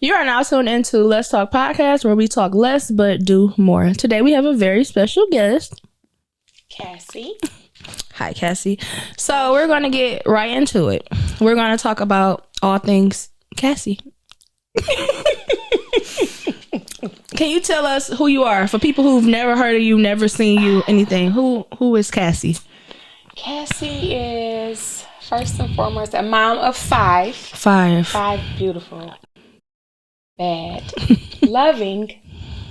You are now tuned into Let's Talk Podcast, where we talk less but do more. Today we have a very special guest, Cassie. Hi, Cassie. So we're going to get right into it. We're going to talk about all things Cassie. Can you tell us who you are for people who've never heard of you, never seen you, anything? Who is Cassie? Cassie is first and foremost a mom of five. Five beautiful, bad, loving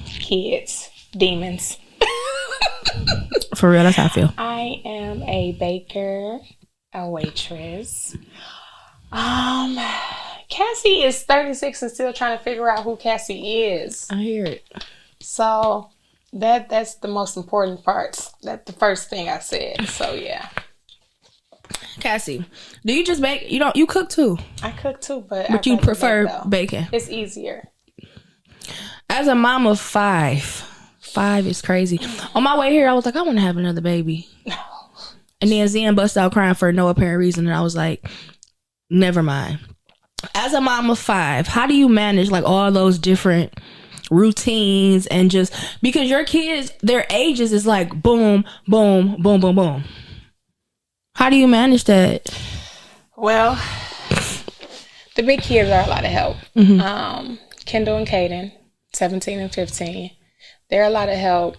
kids, demons. For real, that's how I feel. I am a baker, a waitress. Cassie is 36 and still trying to figure out who Cassie is. I hear it. So that's the most important part. That's the first thing I said. So yeah. Cassie, do you just bake? You cook too? I cook too, but you prefer baking. It's easier. As a mom of five is crazy. On my way here, I was like, I want to have another baby. And then Zen busted out crying for no apparent reason, and I was like, never mind. As a mom of five, how do you manage like all those different routines and just because your kids, their ages is like boom, boom, boom, boom, boom. How do you manage that? Well, the big kids are a lot of help. Mm-hmm. Kendall and Kaden, 17 and 15. They're a lot of help.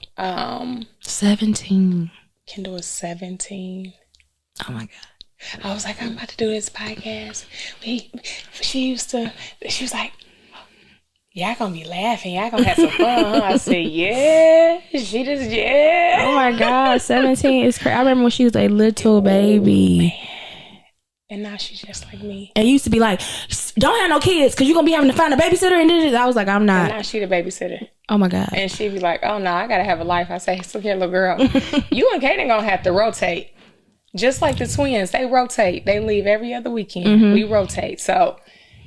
17. Kendall is 17. Oh my God. I was like, I'm about to do this podcast. She was like, y'all gonna be laughing. Y'all gonna have some fun, huh? I said, yeah. Yeah. Oh my God, 17 is crazy. I remember when she was a little baby. And now she's just like me. And used to be like, don't have no kids because you're going to be having to find a babysitter. And then I was like, I'm not. And now she the babysitter. Oh my God. And she'd be like, oh no, I got to have a life. I say, look here, little girl. You and Kaden going to have to rotate. Just like the twins, they rotate. They leave every other weekend. Mm-hmm. We rotate. So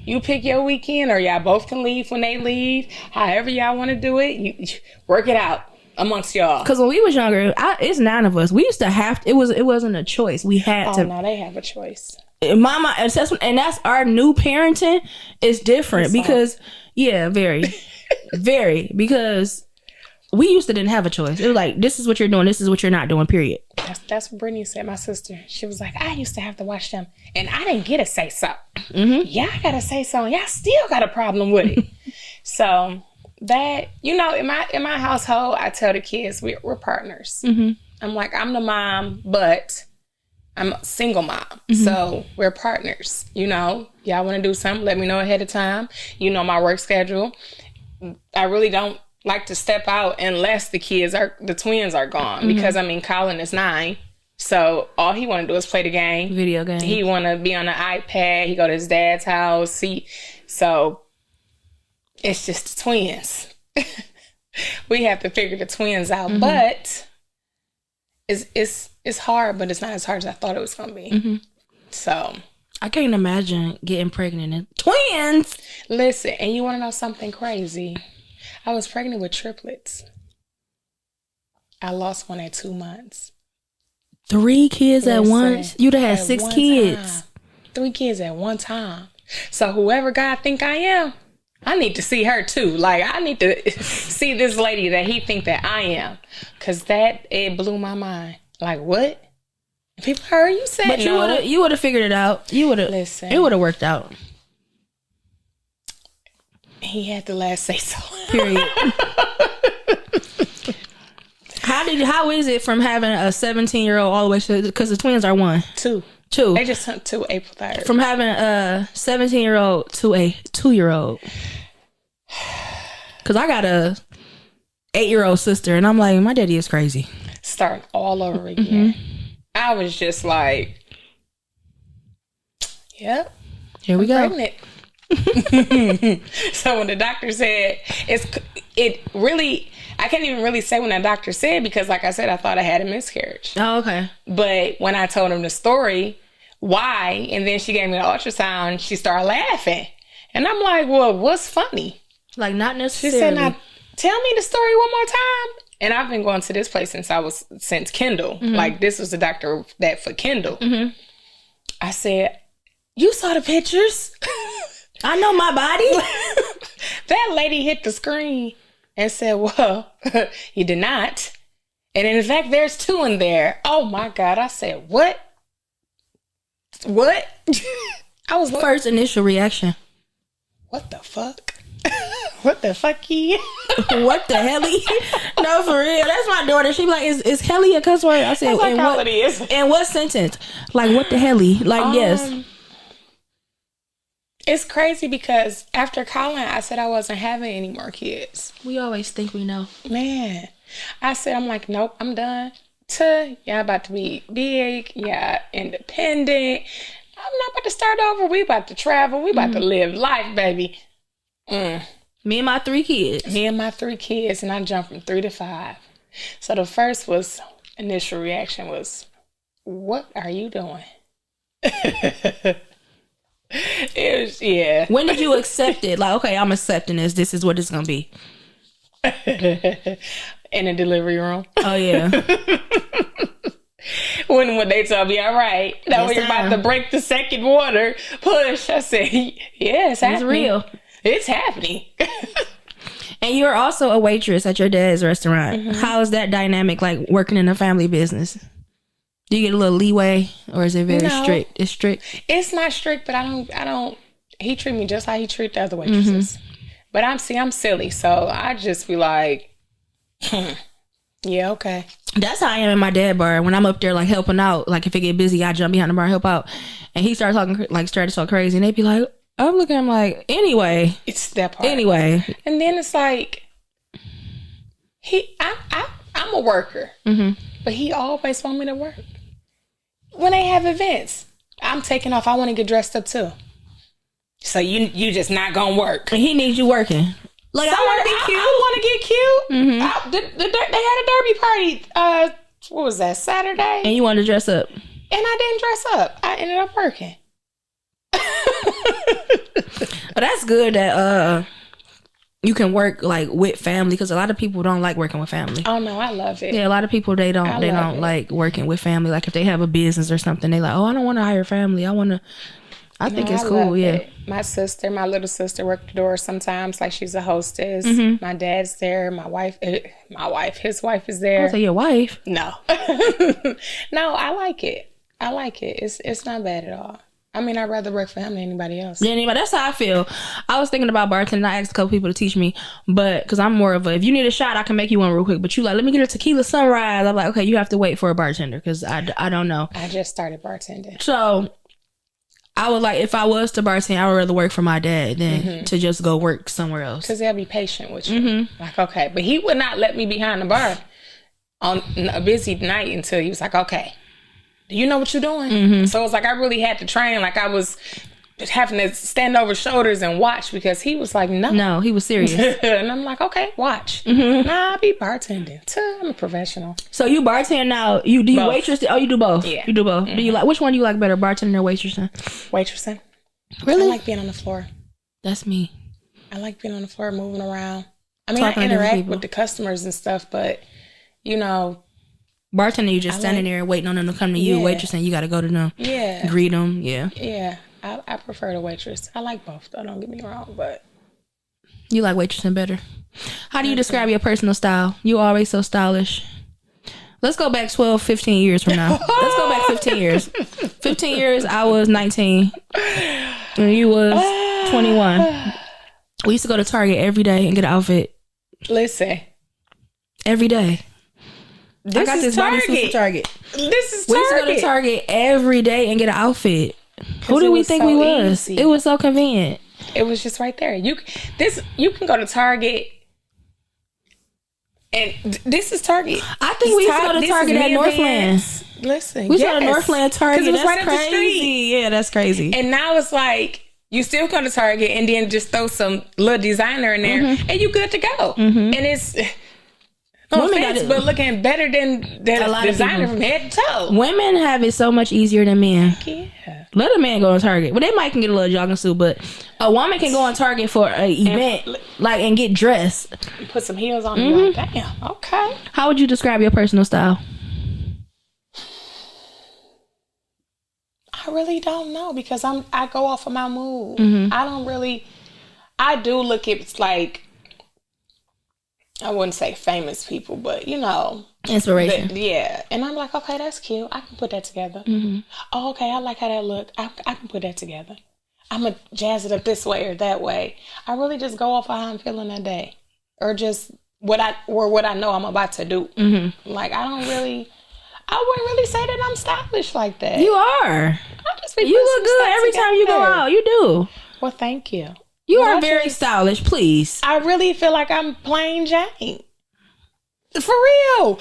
you pick your weekend or y'all both can leave when they leave. However y'all want to do it, you work it out amongst y'all. Because when we was younger, it's 9 of us. We used to have to, it wasn't a choice. We had to. Oh no, they have a choice. Mama, and that's our new parenting is different because, yeah, very, very, because we used to didn't have a choice. It was like, this is what you're doing, this is what you're not doing, period. That's what Brittany said, my sister. She was like, I used to have to watch them, and I didn't get to say so. Mm-hmm. Y'all got to say so, and y'all still got a problem with it. So that, in my household, I tell the kids, we're partners. Mm-hmm. I'm like, I'm the mom, but I'm a single mom. Mm-hmm. So we're partners. Y'all want to do something, let me know ahead of time. My work schedule. I really don't like to step out unless the twins are gone. Mm-hmm. Because Colin is 9. So all he want to do is play the game. Video game. He want to be on the iPad. He go to his dad's house. So it's just the twins. We have to figure the twins out. Mm-hmm. But it's hard, but it's not as hard as I thought it was going to be. Mm-hmm. So I can't imagine getting pregnant and twins. Listen, and you want to know something crazy? I was pregnant with triplets. I lost one at 2 months. 3 kids at once? You'd have had 6 kids. 3 kids at one time. So whoever God think I am, I need to see her too. Like, I need to see this lady that he think that I am. Because it blew my mind. Like, what? People heard you said but no. You would have figured it out. You would have. Listen. It would have worked out. He had the last say so. Period. How is it from having a 17-year-old all the way to, because the twins are 1? 2. They just turned 2 April 3rd. From having a 17-year-old to a 2-year-old. Because I got a 8-year-old sister, and I'm like, my daddy is crazy. Starting all over again. Mm-hmm. I was just like, yep. Here we go. Pregnant. So when the doctor said, it really, I can't even really say when that doctor said, because like I said, I thought I had a miscarriage. Oh, okay. But when I told him the story, why, and then she gave me the ultrasound, she started laughing. And I'm like, well, what's funny? Like, not necessarily. She said, now, tell me the story one more time. And I've been going to this place since Kendall. Mm-hmm. Like, this was the doctor that for Kendall. Mm-hmm. I said, you saw the pictures? I know my body. that lady hit the screen and said, well, you did not. And in fact, there's 2 in there. Oh my God. I said, what? What? I was like, First initial reaction. what the fuck? What the fucky? What the helly? No, for real. That's my daughter. She be like, is helly a cuss word? I said, That's like how it is. In what sentence? Like, what the helly? Like, yes. It's crazy because after Colin, I said I wasn't having any more kids. We always think we know. Man, I said, I'm like, nope, I'm done. Y'all about to be big. Yeah, independent. I'm not about to start over. We about to travel. We about to live life, baby. Me and my 3 kids. Me and my 3 kids, and I jumped from 3 to 5. So the first initial reaction was, what are you doing? It was, yeah. When did you accept it? Like, okay, I'm accepting this. This is what it's going to be. In the delivery room. Oh, yeah. When they told me, all right, now we're about to break the second water push. I said, yeah, it's happening. It's real. It's happening. And you're also a waitress at your dad's restaurant. How is that dynamic, like working in a family business? Do you get a little leeway, or is it very strict? It's strict. It's not strict, but I don't. He treat me just like he treat the other waitresses. But I'm silly, so I just be like, yeah, okay. That's how I am in my dad bar. When I'm up there, like helping out, like if it get busy, I jump behind the bar and help out. And he started to talk crazy, and they be like, I'm looking at him like, anyway. It's that part. Anyway. And then it's like, I'm a worker, but he always want me to work. When they have events, I'm taking off. I want to get dressed up too. So you just not gonna work. And he needs you working. Like, I want to be cute. I want to get cute. They had a derby party. What was that, Saturday? And you wanted to dress up. And I didn't dress up. I ended up working. But that's good that you can work like with family, because a lot of people don't like working with family. Oh no, I love it. Yeah, a lot of people they don't like working with family. Like if they have a business or something, they like, oh, I don't want to hire family. I think it's cool. Yeah. It. My little sister worked the door sometimes, like she's a hostess. My dad's there. My wife, his wife is there. I say your wife. No, no, I like it. It's not bad at all. I mean, I'd rather work for him than anybody else. Yeah, anybody. That's how I feel. I was thinking about bartending. I asked a couple people to teach me, but because I'm more of a, if you need a shot, I can make you one real quick. But you like, let me get a tequila sunrise. I'm like, okay, you have to wait for a bartender because I don't know. I just started bartending. So I would like, if I was to bartend, I would rather work for my dad than to just go work somewhere else. Because they'll be patient with you. Like, okay. But he would not let me behind the bar on a busy night until he was like, okay, do you know what you're doing? So it was like I really had to train. Like I was having to stand over shoulders and watch, because he was like, no, he was serious. And I'm like, okay, watch. Nah, I be bartending. I'm a professional. So you bartend now? Do you waitress? Oh, you do both. Yeah, you do both. Do you like, which one do you like better, bartending or waitressing? Waitressing. Really? I like being on the floor. That's me. I like being on the floor, moving around. I mean, I interact with the customers and stuff, but you know. Bartending, you just standing there waiting on them to come to you. Waitressing, you got to go to them. Yeah. Greet them. Yeah. Yeah. I prefer the waitress. I like both, though. Don't get me wrong, but. You like waitressing better. How do you describe your personal style? You always so stylish. Let's go back 12, 15 years from now. Let's go back 15 years. 15 years, I was 19. And you was 21. We used to go to Target every day and get an outfit. Listen. Every day. I got this bodysuit from Target. This is Target. We used to go to Target every day and get an outfit. Who did we think we was? Easy. It was so convenient. It was just right there. You can go to Target, and this is Target. I think we used to go to Target at Northland. Listen, we used to go to Northland Target. It was that's right up crazy. the street. Yeah, that's crazy. And now it's like you still go to Target and then just throw some little designer in there, and you good to go. And it's. No offense, but looking better than a lot designer from head to toe. Women have it so much easier than men. Yeah. Let a man go on Target. Well, they might can get a little jogging suit, but a woman can go on Target for an event, and get dressed. Put some heels on and like, damn, okay. How would you describe your personal style? I really don't know, because I go off of my mood. I do look at like, I wouldn't say famous people, but you know, inspiration. Yeah, and I'm like, okay, that's cute. I can put that together. Oh, okay, I like how that looked. I can put that together. I'm gonna jazz it up this way or that way. I really just go off of how I'm feeling that day, or just what I know I'm about to do. Like I wouldn't really say that I'm stylish like that. You are. You look good every time you go out. You do. Well, thank you. You are very stylish, please. I really feel like I'm plain Jane. For real.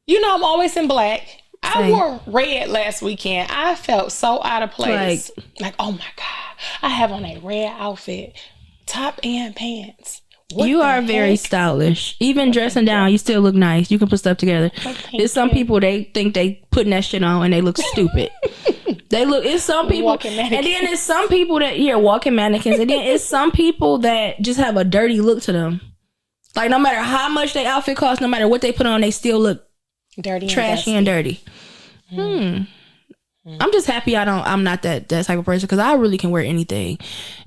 You know, I'm always in black. I wore red last weekend. I felt so out of place. Like, oh my God. I have on a red outfit, top and pants. You are very stylish. Even dressing down, you still look nice. You can put stuff together. There's some people, they think they putting that shit on and they look stupid. It's some people, and then it's some people that walking mannequins, and then it's some people that just have a dirty look to them. Like no matter how much their outfit costs, no matter what they put on, they still look dirty, trashy, and dirty. I'm just happy I'm not that type of person, because I really can wear anything,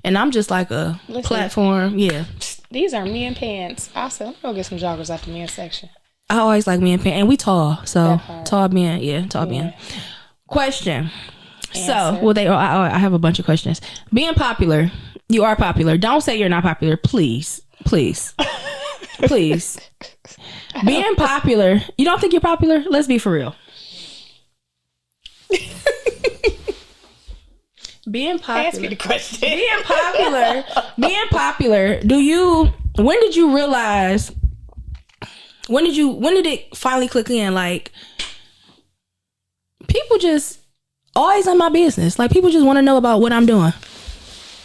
and I'm just like a platform. Yeah, these are men pants. Also, I'm gonna get some joggers out the men's section. I always like men pants, and we tall, so tall men. Tall men. Question. So, I have a bunch of questions. Being popular, you are popular. Don't say you're not popular, please. Please. Being popular, you don't think you're popular? Let's be for real. Being popular. Ask me the question. Being popular, when did you realize, when did it finally click in? Like, people just always in my business. Like, people just want to know about what I'm doing.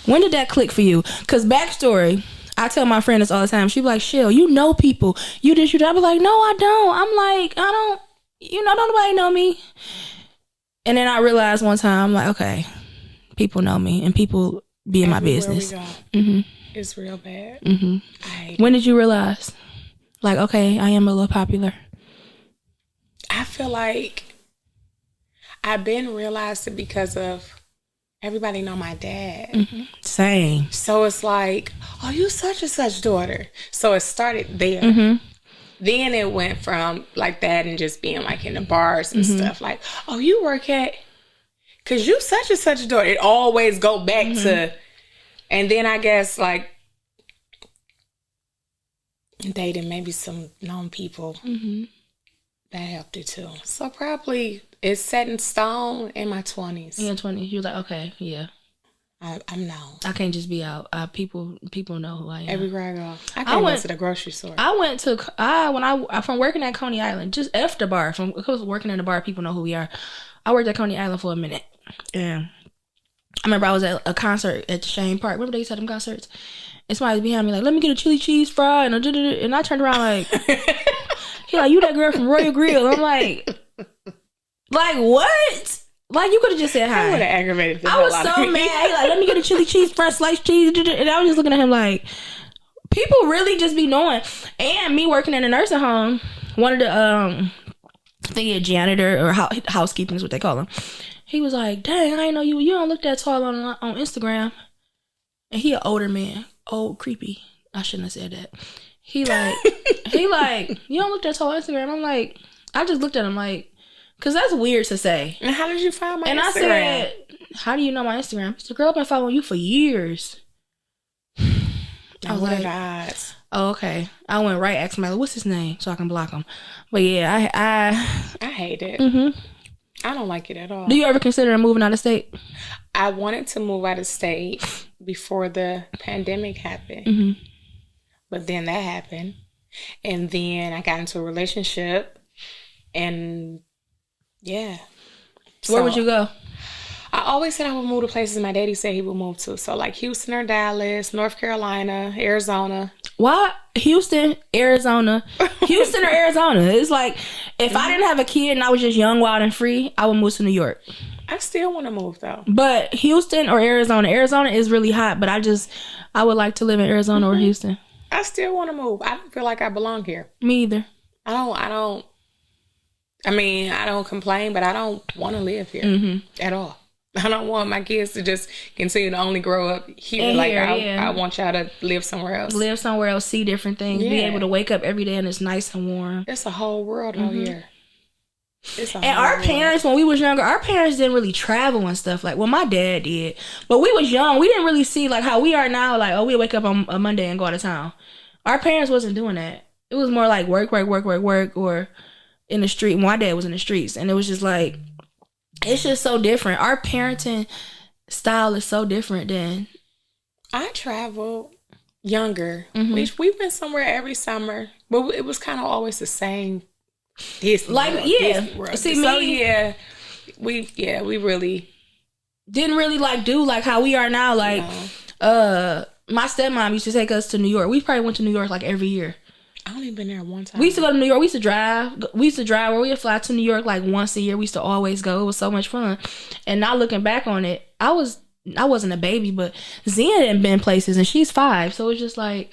When did that click for you? Because backstory, I tell my friend this all the time. She be like, Shell, you know people. You this, you that. I be like, no, I don't. I'm like, I don't, don't nobody know me. And then I realized one time, I'm like, okay, people know me and people be in my business. It's real bad. When did you realize? Like, okay, I am a little popular. I feel like I've been realized it because of everybody know my dad. Same. So it's like, oh, you such and such daughter. So it started there. Then it went from like that and just being like in the bars and stuff. Like, oh, you work at, because you such and such daughter. It always go back to, and then I guess like dating maybe some known people. That helped it too. So probably it's set in stone in my 20s. In your 20s, you're like, okay, yeah. I'm known. I can't just be out. People know who I am. Everywhere I go. I can't go to the grocery store. I went to from working at Coney Island, just after bar. Because working in the bar, people know who we are. I worked at Coney Island for a minute. Yeah. I remember I was at a concert at the Shane Park. Remember they used to have them concerts? And somebody was behind me like, let me get a chili cheese fry. And I turned around like, he like, you that girl from Royal Grill. I'm like, what? Like, you could have just said hi. I would have aggravated the I was so mad. He like, let me get a chili cheese fry, sliced cheese. And I was just looking at him like, people really just be knowing. And me working in a nursing home, one of the janitor or housekeeping is what they call them. He was like, dang, I didn't know you don't look that tall on Instagram. And he an older man. Old, creepy. I shouldn't have said that. He like, you don't look that tall on Instagram. I'm like, I just looked at him like, because that's weird to say. And how did you find my Instagram? And I said, how do you know my Instagram? He said, girl, I've been following you for years. I was like, odds? Oh, okay. I went right, asked him, what's his name? So I can block him. But yeah, I hate it. I don't like it at all. Do you ever consider moving out of state? I wanted to move out of state before the pandemic happened. But then that happened. And then I got into a relationship. And yeah. Where would you go? I always said I would move to places my daddy said he would move to. So like Houston or Dallas, North Carolina, Arizona. Why Houston, Arizona? Houston or Arizona? It's like, if I didn't have a kid and I was just young, wild, and free, I would move to New York. I still want to move though. But Houston or Arizona? Arizona is really hot, but I would like to live in Arizona or Houston. I still want to move. I don't feel like I belong here. Me either. I don't complain, but I don't want to live here at all. I don't want my kids to just continue to only grow up here. And like here, I want y'all to live somewhere else. Live somewhere else, see different things, be able to wake up every day and it's nice and warm. It's a whole world out here. And our parents, when we was younger, our parents didn't really travel and stuff. Like, well, my dad did. But we was young. We didn't really see, like, how we are now. Like, oh, we wake up on a Monday and go out of town. Our parents wasn't doing that. It was more like work, or in the street. My dad was in the streets. And it was just like, it's just so different. Our parenting style is so different than... I traveled younger. We went somewhere every summer. But it was kind of always the same... Disney World. See, so we really didn't really like do like how we are now. Like, my stepmom used to take us to New York. We probably went to New York like every year. I only been there one time. We used to go to New York. We used to drive. Where we would fly to New York like once a year. We used to always go. It was so much fun. And now looking back on it, I wasn't a baby, but Zia hadn't been places, and she's 5. So it's just like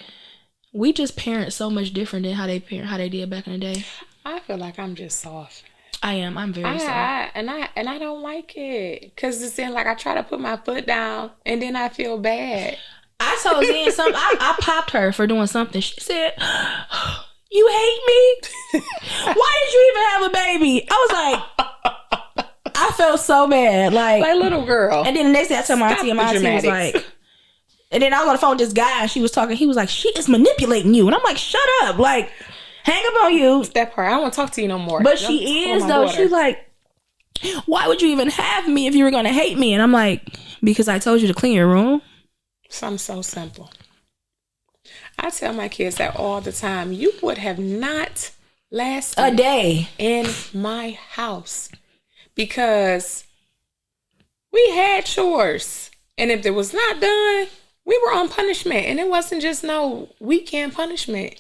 we just parent so much different than how they did back in the day. I feel like I'm just soft. I am. I'm very soft. And I don't like it. Because it's then like I try to put my foot down and then I feel bad. I told Zen something. I popped her for doing something. She said, "You hate me? Why did you even have a baby?" I was like, I felt so bad. Like little girl. And then the next day I told my auntie, and my auntie was like, and then I was on the phone with this guy and she was talking. He was like, "She is manipulating you." And I'm like, "Shut up. Like, hang up on you." That part. I don't want to talk to you no more. But she is, though. She's like, "Why would you even have me if you were going to hate me?" And I'm like, "Because I told you to clean your room." Something so simple. I tell my kids that all the time. You would have not lasted a day in my house because we had chores. And if it was not done, we were on punishment, and it wasn't just no weekend punishment.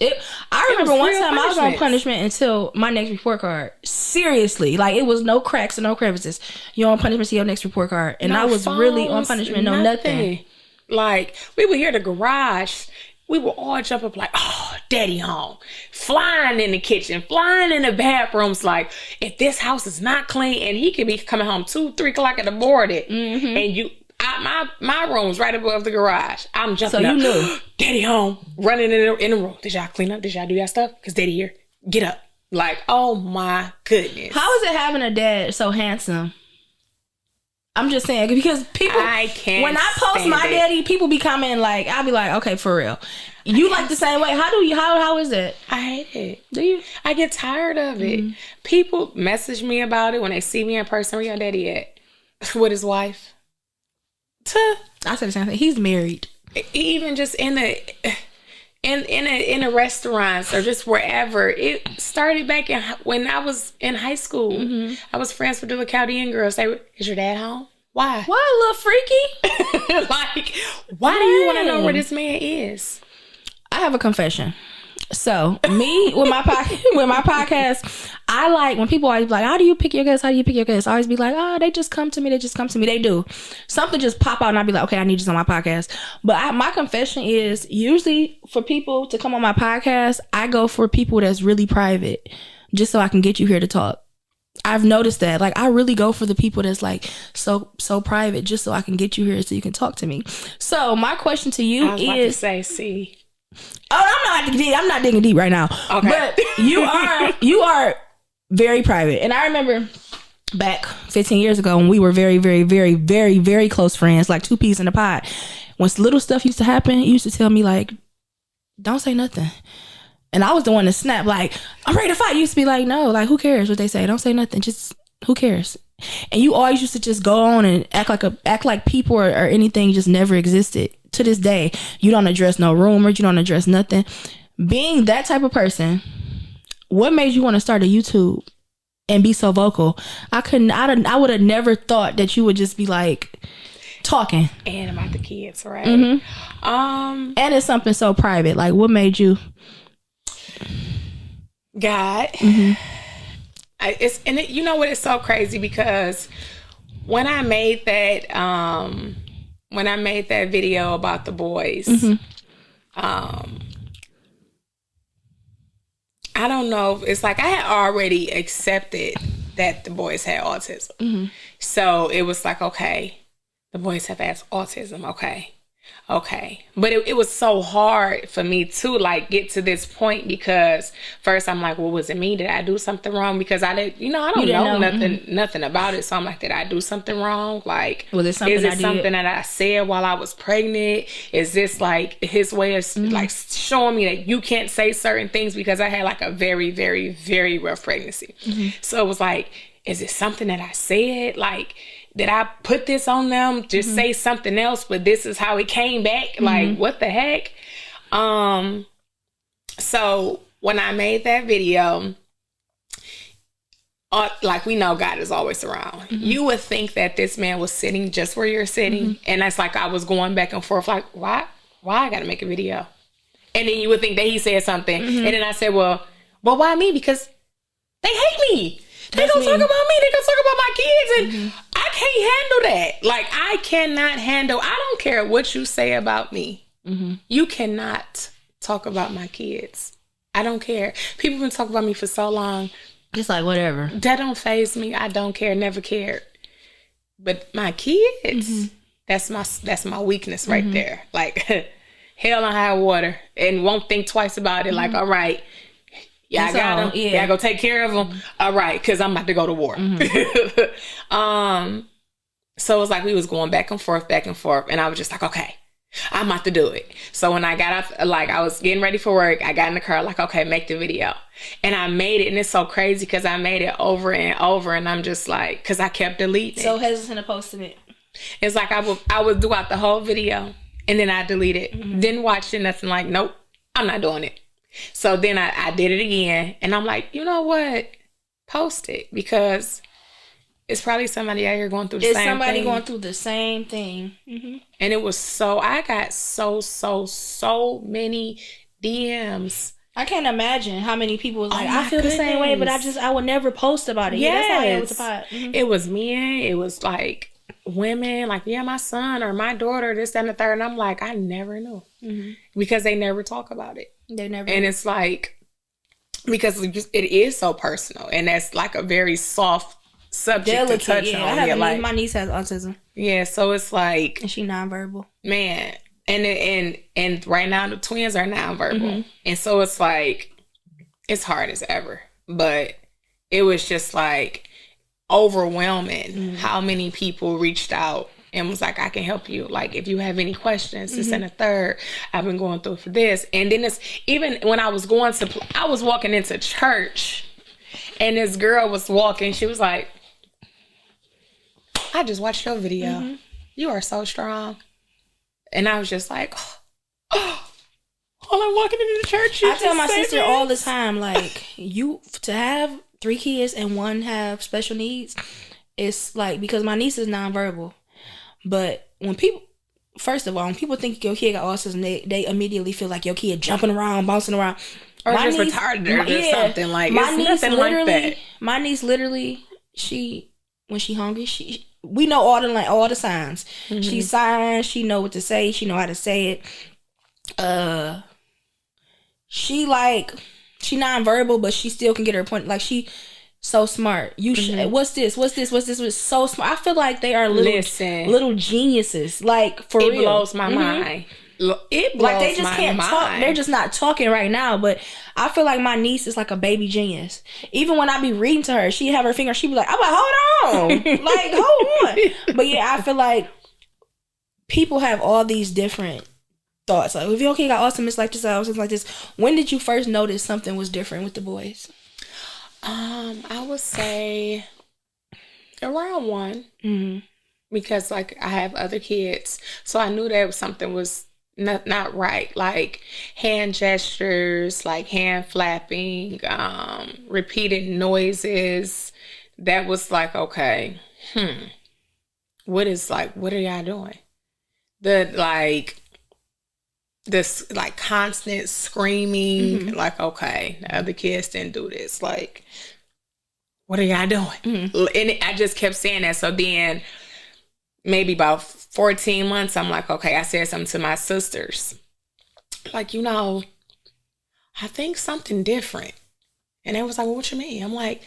I remember one time I was on punishment until my next report card. Seriously, like it was no cracks and no crevices. You're on punishment to your next report card, and I was really on punishment. No nothing. Like we would hear the garage. We would all jump up like, "Oh, daddy home." Flying in the kitchen, flying in the bathrooms. Like, if this house is not clean, and he could be coming home 2-3 o'clock in the morning, and my room's right above the garage. I'm jumping up. So you knew. Daddy home. Running in the room. Did y'all clean up? Did y'all do that stuff? Because daddy here. Get up. Like, oh my goodness. How is it having a dad so handsome? I'm just saying, because people, when I post my daddy, people be commenting like, I'll be like, okay, for real. You like the same way. How is it? I hate it. Do you? I get tired of it. People message me about it when they see me in person. Where your daddy at? With his wife. I said the same thing. He's married. Even just in a restaurants or just wherever. It started back when I was in high school. I was friends with the Chaldean girls. They were, "Is your dad home? Why? What, little freaky?" Like, why do you want to know where this man is? I have a confession. So me with my podcast, I like when people always be like, "How do you pick your guests? How do you pick your guests?" I always be like, "Oh, they just come to me. They just come to me." They do. Something just pop out and I'll be like, "Okay, I need you on my podcast." But my confession is usually for people to come on my podcast, I go for people that's really private, just so I can get you here to talk. I've noticed that. Like, I really go for the people that's like so private, just so I can get you here so you can talk to me. So my question to you is, about to say, see. Oh, I'm not digging deep right now. Okay. But you are very private. And I remember back 15 years ago when we were very, very, very, very, very close friends, like 2 peas in a pod. When little stuff used to happen, you used to tell me like, "Don't say nothing." And I was the one to snap like, "I'm ready to fight." You used to be like, "No, like, who cares what they say? Don't say nothing. Just who cares?" And you always used to just go on and act like people or anything just never existed. To this day, you don't address no rumors. You don't address nothing. Being that type of person, what made you want to start a YouTube and be so vocal? I would have never thought that you would just be like talking. And about the kids, right? And it's something so private. Like, what made you? God. You know what? It's so crazy because when I made that video about the boys, I don't know if it's like I had already accepted that the boys had autism. So it was like, okay, the boys have autism. Okay. But it was so hard for me to like get to this point because first I'm like, well, was it me? Did I do something wrong? Because I didn't, I don't know nothing about it. So I'm like, did I do something wrong? Like, was it something something that I said while I was pregnant? Is this like his way of like showing me that you can't say certain things? Because I had like a very, very, very rough pregnancy. So it was like, is it something that I said? Like, did I put this on them? Just say something else, but this is how it came back. Like, what the heck? So when I made that video, like we know God is always around. You would think that this man was sitting just where you're sitting. And that's like I was going back and forth like, why I gotta make a video? And then you would think that he said something. And then I said, well, why me? Because they hate me. They gonna talk about me. They gonna talk about my kids. And I can't handle that. Like, I cannot handle. I don't care what you say about me. You cannot talk about my kids. I don't care. People been talking about me for so long. It's like, whatever. That don't faze me. I don't care. Never cared. But my kids, that's my weakness right there. Like, hell and high water. And won't think twice about it. Like, all right. Yeah, I got them. Yeah, I go take care of them. All right, because I'm about to go to war. So it was like we was going back and forth. And I was just like, okay, I'm about to do it. So when I got up, like I was getting ready for work, I got in the car, like, okay, make the video. And I made it. And it's so crazy because I made it over and over. And I'm just like, because I kept deleting so hesitant to posting it. It's like I would do out the whole video. And then I delete it. Didn't watch it, nothing. Like, nope, I'm not doing it. So then I did it again. And I'm like, you know what? Post it. Because it's probably somebody out here going through the same thing. It's somebody going through the same thing. And it was I got so many DMs. I can't imagine how many people was like, I feel the same way, but I would never post about it. Yes. Yeah, that's how I am with the pod. It was men. It was like women, like, yeah, my son or my daughter, this, that, and the third. And I'm like, I never knew. Because they never talk about it. They never. And it's like, because it is so personal. And that's like a very soft subject to touch on. My niece has autism. Yeah, so it's like, and she nonverbal. Man, and right now the twins are nonverbal. And so it's like, it's hard as ever. But it was just like overwhelming how many people reached out and was like, I can help you. Like, if you have any questions, this and the third, I've been going through for this. And then it's even when I was walking into church and this girl was walking, she was like, I just watched your video. You are so strong. And I was just like, oh, while I'm walking into the church, I tell my sister all the time, like, to have 3 kids and one have special needs, it's like, because my niece is nonverbal. But when people think your kid got autism, they immediately feel like your kid jumping around, bouncing around. Or just retarded or something. Like, it's nothing like that. My niece literally, when she hungry, we know all the signs. She signs, she know what to say, she know how to say it. She nonverbal, but she still can get her point. Like, she so smart. What's this? Was so smart. I feel like they are little geniuses. Like, for real. It blows my mind. It blows like, they just can't talk. They're just not talking right now. But I feel like my niece is like a baby genius. Even when I be reading to her, she have her finger. She be like, I'm like, hold on, like, hold on. But yeah, I feel like people have all these different thoughts. Like, if your kid got autism, it's like this, something like this. When did you first notice something was different with the boys? I would say around 1. Because, like, I have other kids. So I knew that something was not right. Like, hand gestures, like hand flapping, repeated noises. That was like, okay, what are y'all doing? This constant screaming, like, okay, the other kids didn't do this. Like, what are y'all doing? And I just kept saying that. So then maybe about 14 months, I'm like, okay, I said something to my sisters. Like, I think something different. And they was like, well, what you mean? I'm like,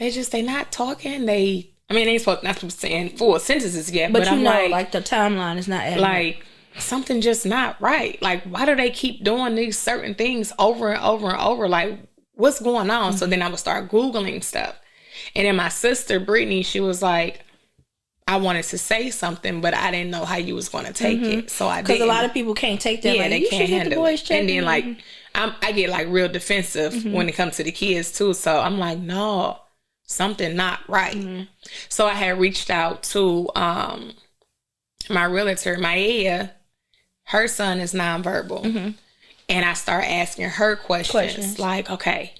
they not talking. They ain't supposed not to saying full sentences yet. But you I'm know, like the timeline is not adding like something just not right. Like, why do they keep doing these certain things over and over and over? Like, what's going on? So then I would start Googling stuff. And then my sister, Brittany, she was like, I wanted to say something, but I didn't know how you was going to take it. So I did. Because a lot of people can't take that. Yeah, like, they can't handle it. And then, like, Mm-hmm. I get, like, real defensive when it comes to the kids, too. So I'm like, no, something not right. Mm-hmm. So I had reached out to my realtor, Maya. Her son is nonverbal. Mm-hmm. And I start asking her questions. Like, okay,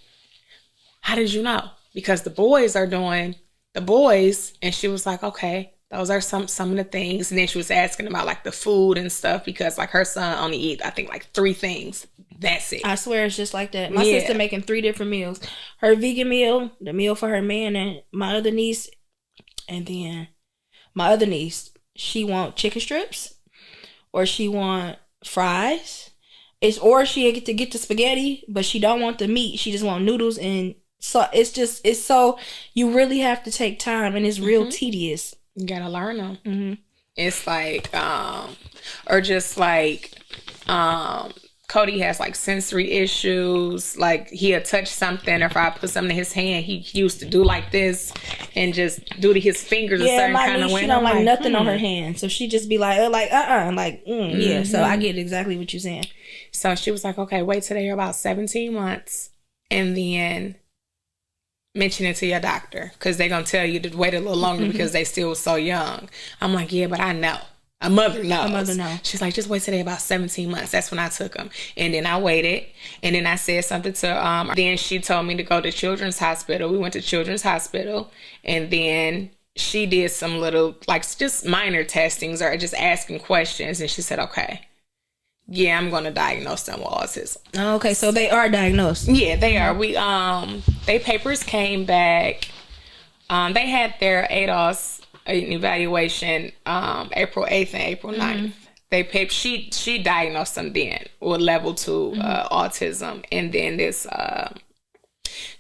how did you know? Because the boys are doing the boys. And she was like, okay, those are some of the things. And then she was asking about, like, the food and stuff. Because, like, her son only eat, I think, like 3 things. That's it. I swear it's just like that. My sister making 3 different meals. Her vegan meal, the meal for her man, and my other niece. And then my other niece, she want chicken strips. Or she want fries. Or she get the spaghetti, but she don't want the meat. She just want noodles. And so it's so, you really have to take time, and it's real tedious. You gotta learn them. Mm-hmm. It's like, or just like, Cody has like sensory issues. Like, he'll touch something, or if I put something in his hand, he used to do like this and just do to his fingers a certain kind of way. She don't like nothing on her hand, so she just be like, yeah. So I get exactly what you're saying. So she was like, okay, wait till they're about 17 months, and then mention it to your doctor, because they're gonna tell you to wait a little longer because they still so young. I'm like, yeah, but I know. A mother knows. She's like, just wait till they're about 17 months. That's when I took them. And then I waited. And then I said something to, then she told me to go to Children's Hospital. We went to Children's Hospital. And then she did some little, like, just minor testings or just asking questions. And she said, okay, yeah, I'm going to diagnose them with autism. Okay, so they are diagnosed. Yeah, they are. They papers came back. They had their ADOS evaluation April 8th and April 9th. She diagnosed them then with level 2 autism, and then this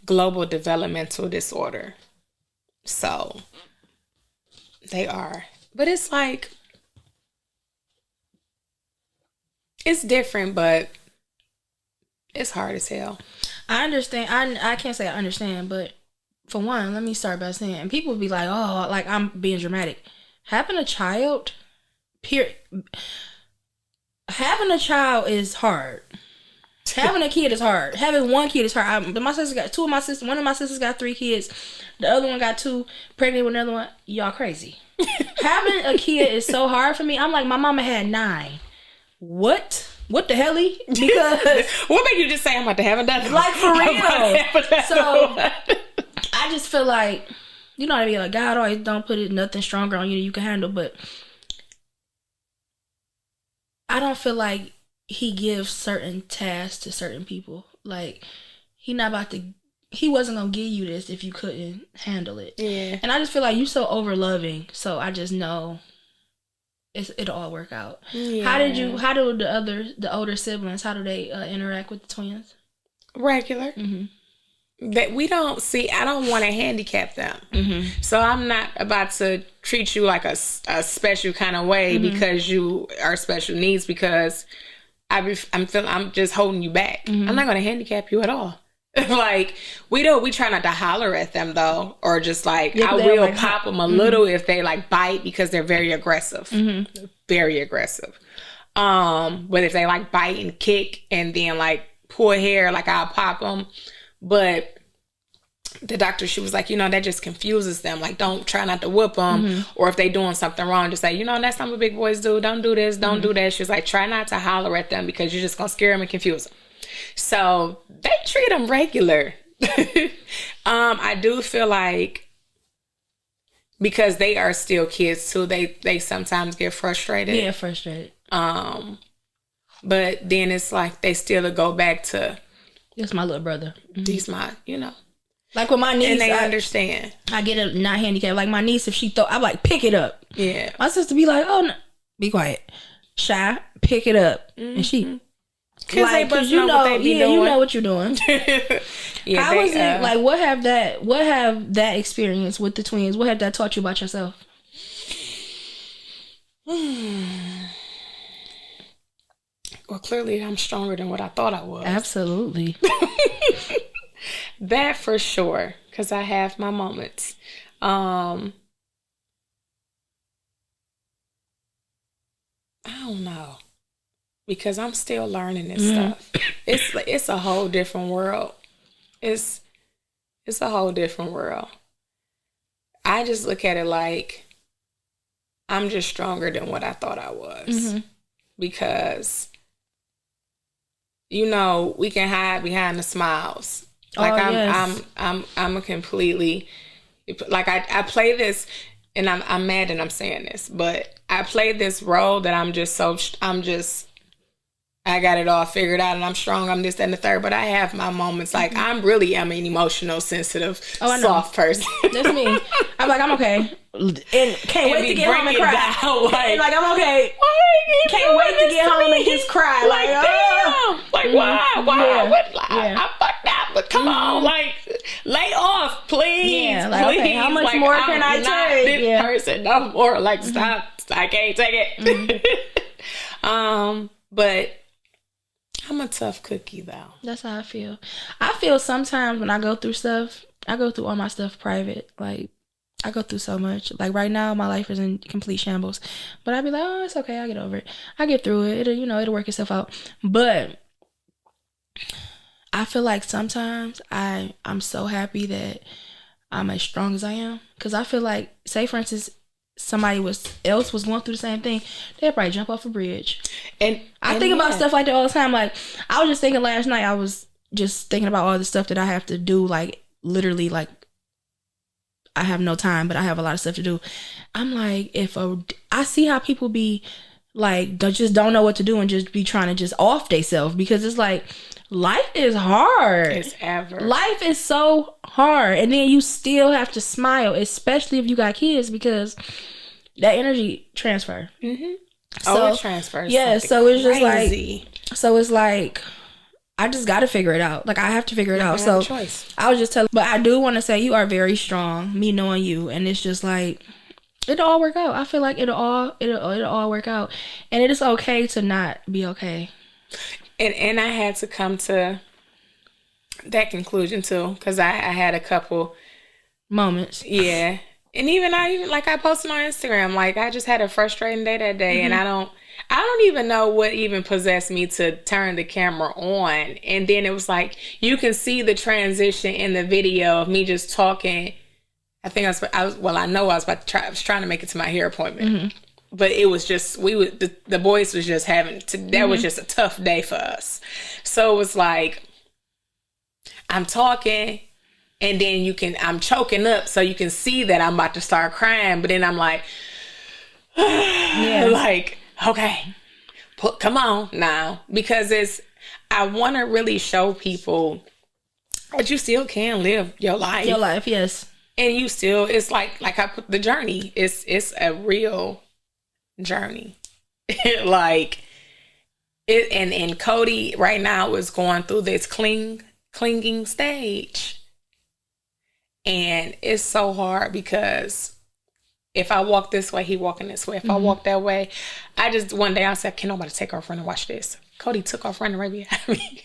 global developmental disorder. So they are, but it's like, it's different, but it's hard as hell. I understand. I can't say I understand, but for one, let me start by saying, people be like, oh, like I'm being dramatic. Having a child, having a child is hard. Having a kid is hard. Having one kid is hard. My sister got 2 of my sisters. One of my sisters got 3 kids. The other one got 2. Pregnant with another one. Y'all crazy. Having a kid is so hard for me. I'm like, my mama had 9. What the helly? Because what made you just say I'm about to have another? Like, for real. So I just feel like, you know what I mean? Like, God always don't put nothing stronger on you than you can handle, but I don't feel like he gives certain tasks to certain people. Like, he wasn't gonna give you this if you couldn't handle it. Yeah. And I just feel like you so over loving, so I just know it'll all work out. Yeah. How do the older siblings, how do they interact with the twins? Regular. That we don't see. I don't want to handicap them. So I'm not about to treat you like a special kind of way because you are special needs, because I'm just holding you back. I'm not going to handicap you at all. Like, we try not to holler at them though, or just like, I will like pop them a little if they like bite, because they're very aggressive. Very aggressive. But if they like bite and kick and then like pull hair, like I'll pop them. But the doctor, she was like, that just confuses them. Like, don't try not to whoop them. Or if they doing something wrong, just say, that's not what big boys do. Don't do this. Don't do that. She was like, try not to holler at them, because you're just going to scare them and confuse them. So they treat them regular. I do feel like, because they are still kids too, they sometimes get frustrated. Yeah, frustrated. But then it's like they still go back to, it's my little brother. He's my, Like with my niece, and they understand. I get it not handicapped. Like my niece, if she throw, I'm like, pick it up. Yeah. My sister be like, oh, no. Be quiet. Shy, pick it up. And she, Because you know what they be doing. You know what you're doing. Yeah, how was it? Like, what have that experience with the twins? What have that taught you about yourself? Well, clearly I'm stronger than what I thought I was. Absolutely. That for sure. Because I have my moments. I don't know. Because I'm still learning this stuff. It's a whole different world. It's a whole different world. I just look at it like I'm just stronger than what I thought I was. Because, you know, we can hide behind the smiles. Like I'm a completely, like I play this, and I'm mad that I'm saying this, but I play this role that I got it all figured out and I'm strong, I'm this, that, and the third, but I have my moments. Like, I'm an emotional, sensitive, soft person. That's me. I'm like, I'm okay. And can't wait to get home and cry. Like, I'm okay. Can't wait to get home and just cry. Why? I fucked up, but come on, like, lay off, please. Yeah, like, please. Okay, how much more can I take? This person no more. Like, stop. I can't take it. But I'm a tough cookie, though. That's how I feel. I feel sometimes when I go through stuff, I go through all my stuff private. Like, I go through so much. Like, right now, my life is in complete shambles. But I'd be like, oh, it's okay. I get over it. I get through it. It'll work itself out. But I feel like sometimes I'm so happy that I'm as strong as I am. Because I feel like, say, for instance, somebody else was going through the same thing, they'd probably jump off a bridge. And I think about stuff like that all the time. Like, I was just thinking last night, I was just thinking about all the stuff that I have to do. Like, literally, like, I have no time, but I have a lot of stuff to do. I'm like, I see how people be like, just don't know what to do and just be trying to just off themselves, because it's like, life is hard. It's ever. Life is so hard. And then you still have to smile, especially if you got kids, because that energy transfer. So, it transfers. Yeah, so it's just crazy. Like, I just got to figure it out. Like, I have to figure it out. So choice. I was just telling, but I do want to say you are very strong, me knowing you. And it's just like, it'll all work out. I feel like it'll all work out. And it is okay to not be okay. And I had to come to that conclusion too, because I had a couple moments. Yeah. And even I posted on Instagram, like, I just had a frustrating day that day, and I don't even know what even possessed me to turn the camera on. And then it was like, you can see the transition in the video of me just talking. I know I was was trying to make it to my hair appointment. But it was just, the boys was just that was just a tough day for us. So it was like, I'm talking, and then I'm choking up, so you can see that I'm about to start crying. But then I'm like, like, okay, come on now. Because I want to really show people that you still can live your life. Your life, yes. And you still, it's like I put the journey. It's a real journey. Like, it, and Cody right now is going through this clinging stage. And it's so hard because if I walk this way, he walking this way. If I walk that way, one day I said, can nobody take off running? Watch this. Cody took off running right behind me.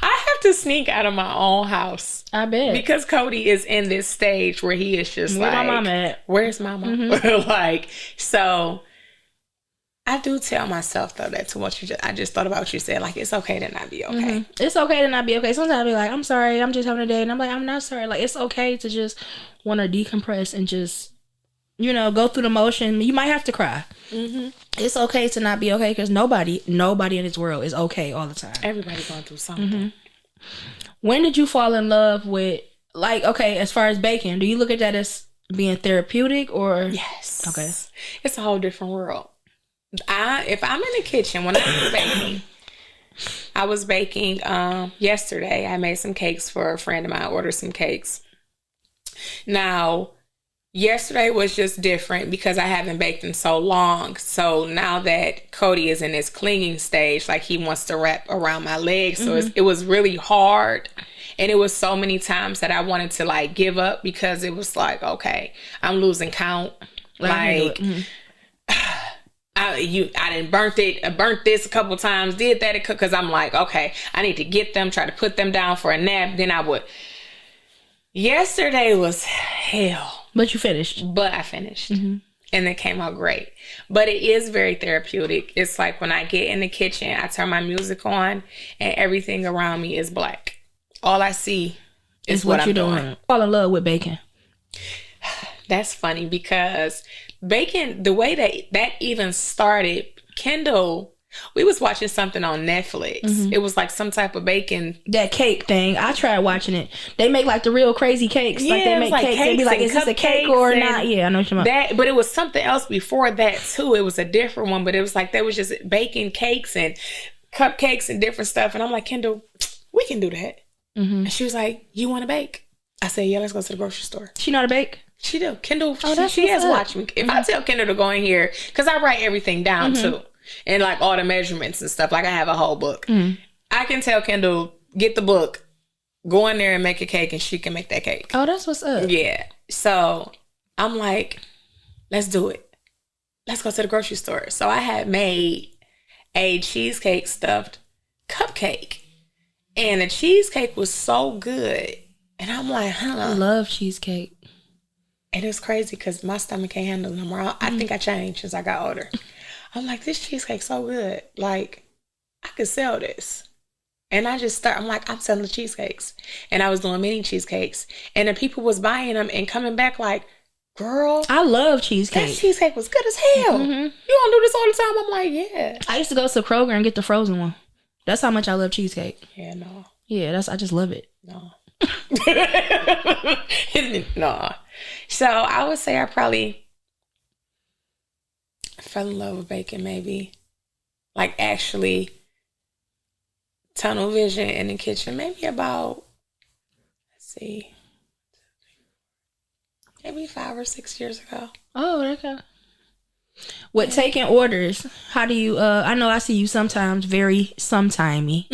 I have to sneak out of my own house. I bet. Because Cody is in this stage where he is just where's my mama at? Where's my mama? Like, so I do tell myself, though, that too much. I just thought about what you said. Like, it's okay to not be okay. It's okay to not be okay. Sometimes I be like, I'm sorry, I'm just having a day. And I'm like, I'm not sorry. Like, it's okay to just want to decompress and just, go through the motion. You might have to cry. It's okay to not be okay, because nobody in this world is okay all the time. Everybody's going through something. When did you fall in love with, like, okay, as far as baking, do you look at that as being therapeutic or? Yes. Okay. It's a whole different world. If I'm in the kitchen when I was baking yesterday. I made some cakes for a friend of mine. I ordered some cakes. Now, Yesterday was just different because I haven't baked in so long. So now that Cody is in his clinging stage, like he wants to wrap around my legs. So it was really hard. And it was so many times that I wanted to like give up because it was like, okay, I'm losing count. Like, I didn't burnt it. I burnt this a couple times, did that because I'm like, okay, I need to get them, try to put them down for a nap. Then I would. Yesterday was hell. But you finished. But I finished. And it came out great. But it is very therapeutic. It's like when I get in the kitchen, I turn my music on and everything around me is black. All I see is what I'm doing. Fall in love with bacon. That's funny because bacon, the way that even started, Kendall, we was watching something on Netflix. It was like some type of bacon. That cake thing. I tried watching it. They make like the real crazy cakes. Yeah, like they make cakes. They be like, is this a cake or not? Yeah, I know what you're talking about. But it was something else before that too. It was a different one, but it was like there was just baking cakes and cupcakes and different stuff. And I'm like, Kendall, we can do that. And she was like, you want to bake? I said, yeah, let's go to the grocery store. She know how to bake? She do. Kendall, she has watched me. If I tell Kendall to go in here, because I write everything down too. And like all the measurements and stuff. Like I have a whole book. I can tell Kendall, get the book, go in there and make a cake, and she can make that cake. Oh, that's what's up. Yeah. So I'm like, let's do it. Let's go to the grocery store. So I had made a cheesecake stuffed cupcake. And the cheesecake was so good. And I'm like, I love cheesecake. And it's crazy because my stomach can't handle it no more. I think I changed since I got older. I'm like, this cheesecake's so good. Like, I could sell this. And I just I'm like, I'm selling cheesecakes. And I was doing mini cheesecakes. And the people was buying them and coming back like, girl. I love cheesecake. That cheesecake was good as hell. You don't do this all the time? I'm like, yeah. I used to go to Kroger and get the frozen one. That's how much I love cheesecake. Yeah, no. Yeah, I just love it. No. No. So I would say I probably fell in love with bacon, maybe. Like actually tunnel vision in the kitchen, maybe about, maybe 5 or 6 years ago. Oh, okay. With taking orders, how do you, I know I see you sometimes, very sometimey,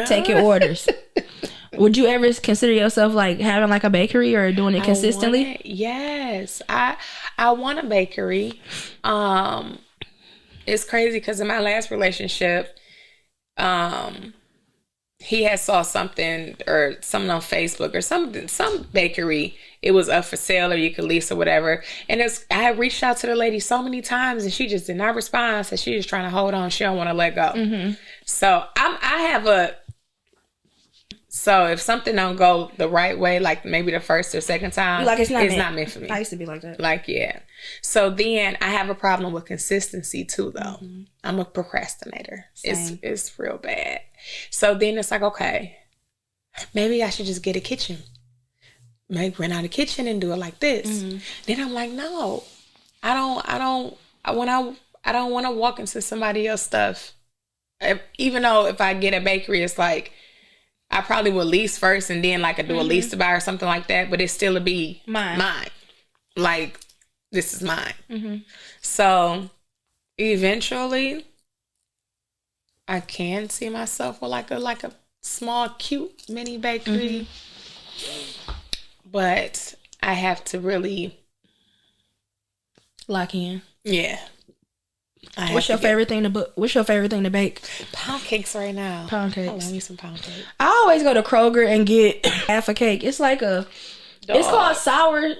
taking orders. Would you ever consider yourself like having like a bakery or doing it consistently? Yes. I want a bakery. It's crazy because in my last relationship, he had saw something or something on Facebook or some bakery. It was up for sale or you could lease or whatever. And I had reached out to the lady so many times and she just did not respond. So she just trying to hold on. She don't want to let go. So so if something don't go the right way, like maybe the first or second time, like it's not meant for me. I used to be like that. Like, yeah. So then I have a problem with consistency too, though. I'm a procrastinator. Same. It's real bad. So then it's like, okay, maybe I should just get a kitchen. Maybe rent out a kitchen and do it like this. Then I'm like, no, I don't want to walk into somebody else's stuff. Even though if I get a bakery, it's like, I probably will lease first and then like I do a lease to buy or something like that, but it still would be mine. Like, this is mine. So eventually I can see myself with like a small, cute mini bakery. But I have to really lock in. Yeah. What's your favorite thing to bake? Pound cakes right now. Pound cakes. I love me some pound cakes. I always go to Kroger and get half a cake. It's like it's called sour.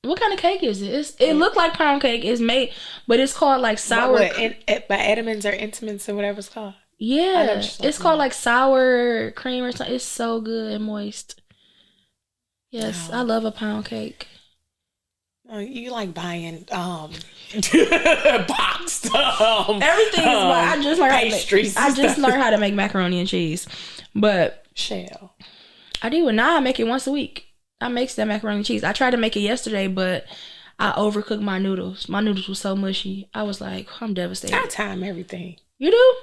What kind of cake is it? It looked like pound cake. It's made, but it's called like sour. By Edmonds or Intimates or whatever it's called. Yeah, it's called like sour cream or something. It's so good and moist. Yes, I love a pound cake. Oh, you like buying boxed everything is I just learned pastries. I just learned how to make macaroni and cheese, but shell. I do it now. I make it once a week. I make that macaroni and cheese. I tried to make it yesterday, but I overcooked my noodles. My noodles were so mushy. I was like, I'm devastated. I time everything. You do?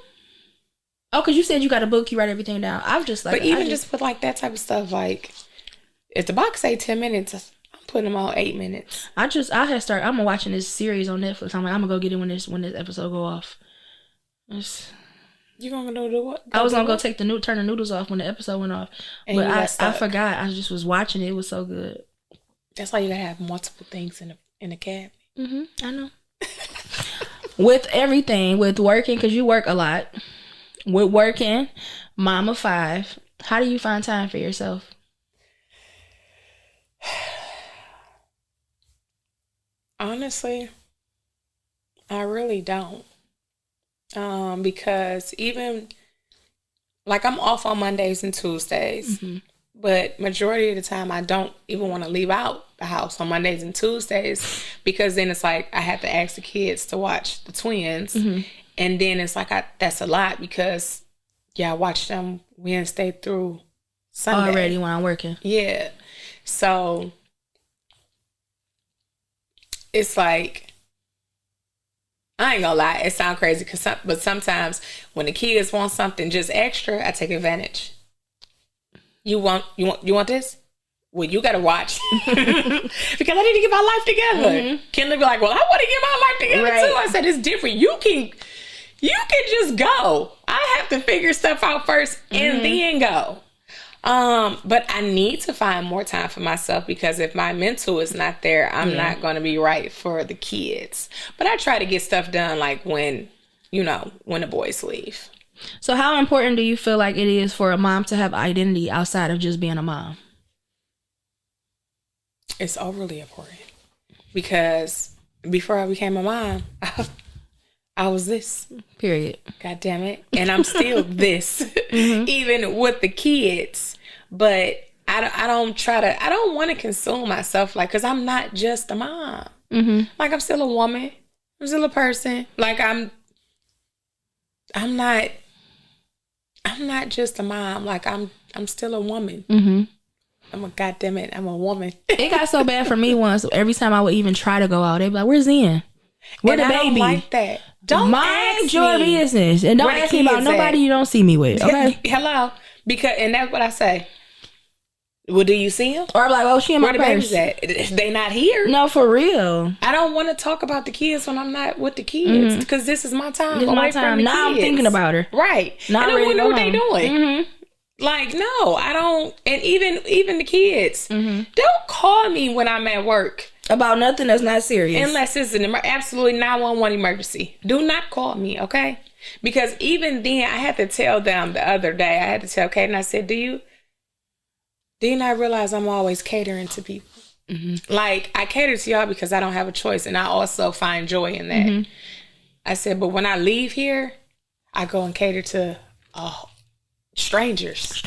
Oh, because you said you got a book. You write everything down. I'm just like, but even just with like that type of stuff, like if the box say 10 minutes. put them on 8 minutes. I'm watching this series on Netflix. I'm gonna go get it when this episode go off. You gonna do what? I was gonna go turn the noodles off when the episode went off, but I forgot. I just was watching it. It was so good. That's why you gotta have multiple things in the cabinet. I know. With everything, with working, because you work a lot. With working, mom of 5. How do you find time for yourself? Honestly, I really don't. Because even like I'm off on Mondays and Tuesdays, but majority of the time I don't even want to leave out the house on Mondays and Tuesdays, because then it's like I have to ask the kids to watch the twins, and then it's like that's a lot because I watch them Wednesday through Sunday already when I'm working. Yeah, so it's like, I ain't gonna lie, it sounds crazy, but sometimes when the kids want something just extra, I take advantage. You want this? Well, you gotta watch because I need to get my life together. Kendall be like, well, I want to get my life together too. I said, it's different. You can just go. I have to figure stuff out first and then go. But I need to find more time for myself, because if my mental is not there, I'm not going to be right for the kids. But I try to get stuff done like when the boys leave. So how important do you feel like it is for a mom to have identity outside of just being a mom? It's overly important, because before I became a mom, I was this. Period. God damn it. And I'm still this, even with the kids. But I don't want to consume myself, like, because I'm not just a mom. Like, I'm still a woman. I'm still a person. Like, I'm not just a mom. Like, I'm still a woman. I'm a woman. It got so bad for me once. Every time I would even try to go out, they'd be like, "Where's Ian? Where the baby?" I don't like that. Don't mind your business, and don't ask me about nobody you don't see me with. Okay? Hello, and that's what I say. Well, do you see him? Or I'm like, "Oh, she in my purse." Where the baby's at? They not here. No, for real. I don't want to talk about the kids when I'm not with the kids, because this is my time. This is my time. Now I'm thinking about her. Right. Now and I wonder what they doing. Like, no, I don't. And even the kids, don't call me when I'm at work about nothing that's not serious, unless it's an absolutely 911 emergency. Do not call me, okay? Because even then, I had to tell them the other day. I had to tell Kate, and I said, "Do you not realize I'm always catering to people? Like, I cater to y'all because I don't have a choice, and I also find joy in that." I said, "But when I leave here, I go and cater to strangers."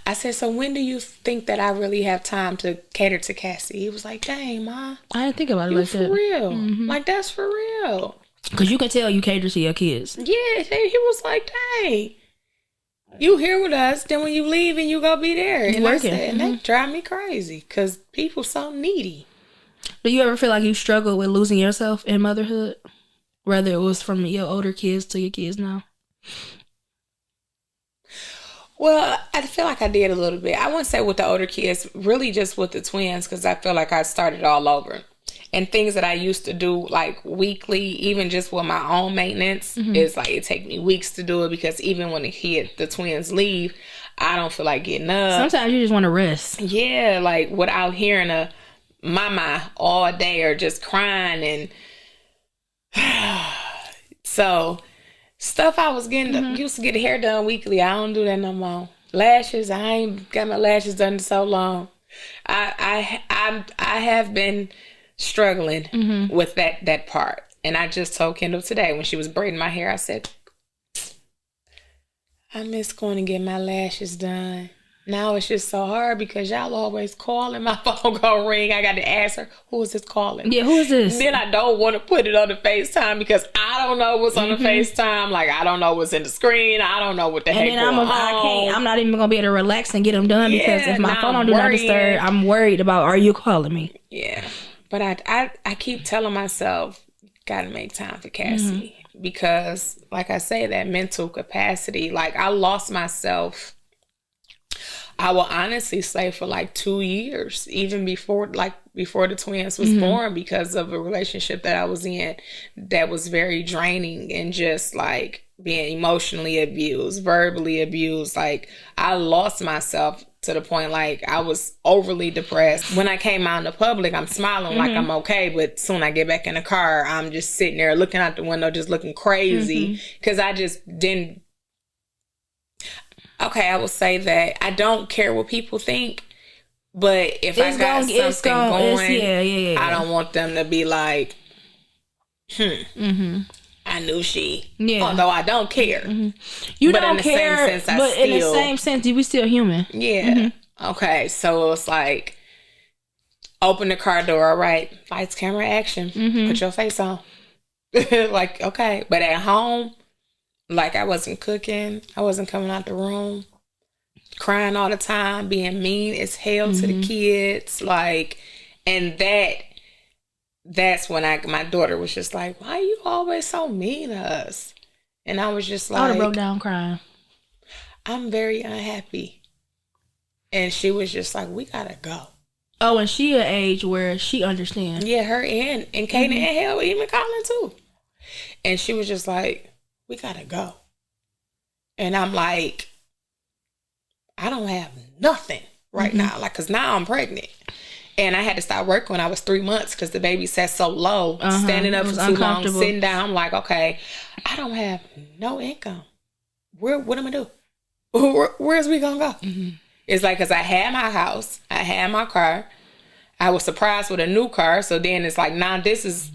I said, "So when do you think that I really have time to cater to Cassie?" He was like, "Dang, Ma, I didn't think about it like that. For real. Like, that's for real." Because you can tell you cater to your kids. Yeah, he was like, "Dang, you here with us, then when you leave and you go be there." And working. I said, and that drive me crazy, because people so needy. Do you ever feel like you struggled with losing yourself in motherhood? Whether it was from your older kids to your kids now? Well, I feel like I did a little bit. I wouldn't say with the older kids, really just with the twins, because I feel like I started all over. And things that I used to do like weekly, even just with my own maintenance, is like it take me weeks to do it, because even when the twins leave, I don't feel like getting up. Sometimes you just want to rest. Yeah, like without hearing a mama all day or just crying. And so stuff I was getting used to get hair done weekly, I don't do that no more. Lashes, I ain't got my lashes done in so long. I have been struggling with that part. And I just told Kendall today when she was braiding my hair, I said, "I miss going to get my lashes done. Now it's just so hard because y'all always calling. My phone gonna ring. I got to ask her, who is this calling?" Yeah, who is this? Then I don't want to put it on the FaceTime because I don't know what's on the FaceTime. Like, I don't know what's in the screen. I don't know what the heck going on. I'm not even gonna be able to relax and get them done, because if my phone don't do not disturb, I'm worried about, are you calling me? Yeah, but I keep telling myself, gotta make time for Cassie, because, like I say, that mental capacity. Like, I lost myself I will honestly say for like 2 years, even before the twins was born, because of a relationship that I was in that was very draining and just like being emotionally abused, verbally abused. Like I lost myself to the point like I was overly depressed. When I came out in the public, I'm smiling like I'm okay, but soon I get back in the car, I'm just sitting there looking out the window, just looking crazy because I just didn't. Okay, I will say that I don't care what people think, but if I got something going, I don't want them to be like, I knew she. Yeah. Although I don't care. You but don't care, but in the same sense, you be still human. Yeah. Okay, so it's like, open the car door, all right, lights, camera, action, put your face on. Like, okay. But at home, like I wasn't cooking, I wasn't coming out the room, crying all the time, being mean as hell to the kids, like, and that's when my daughter was just like, why are you always so mean to us? And I was just like, I would have broke down crying. I'm very unhappy. And she was just like, we gotta go. Oh, and she an age where she understands. Yeah, her and Kaden and hell, even Colin too. And she was just like, we gotta go. And I'm like, I don't have nothing right now. Like, cause now I'm pregnant. And I had to stop working when I was 3 months because the baby sat so low, standing up for too long, sitting down. I'm like, okay, I don't have no income. What am I gonna do? Where's we gonna go? It's like, cause I had my house, I had my car. I was surprised with a new car. So then it's like, now this is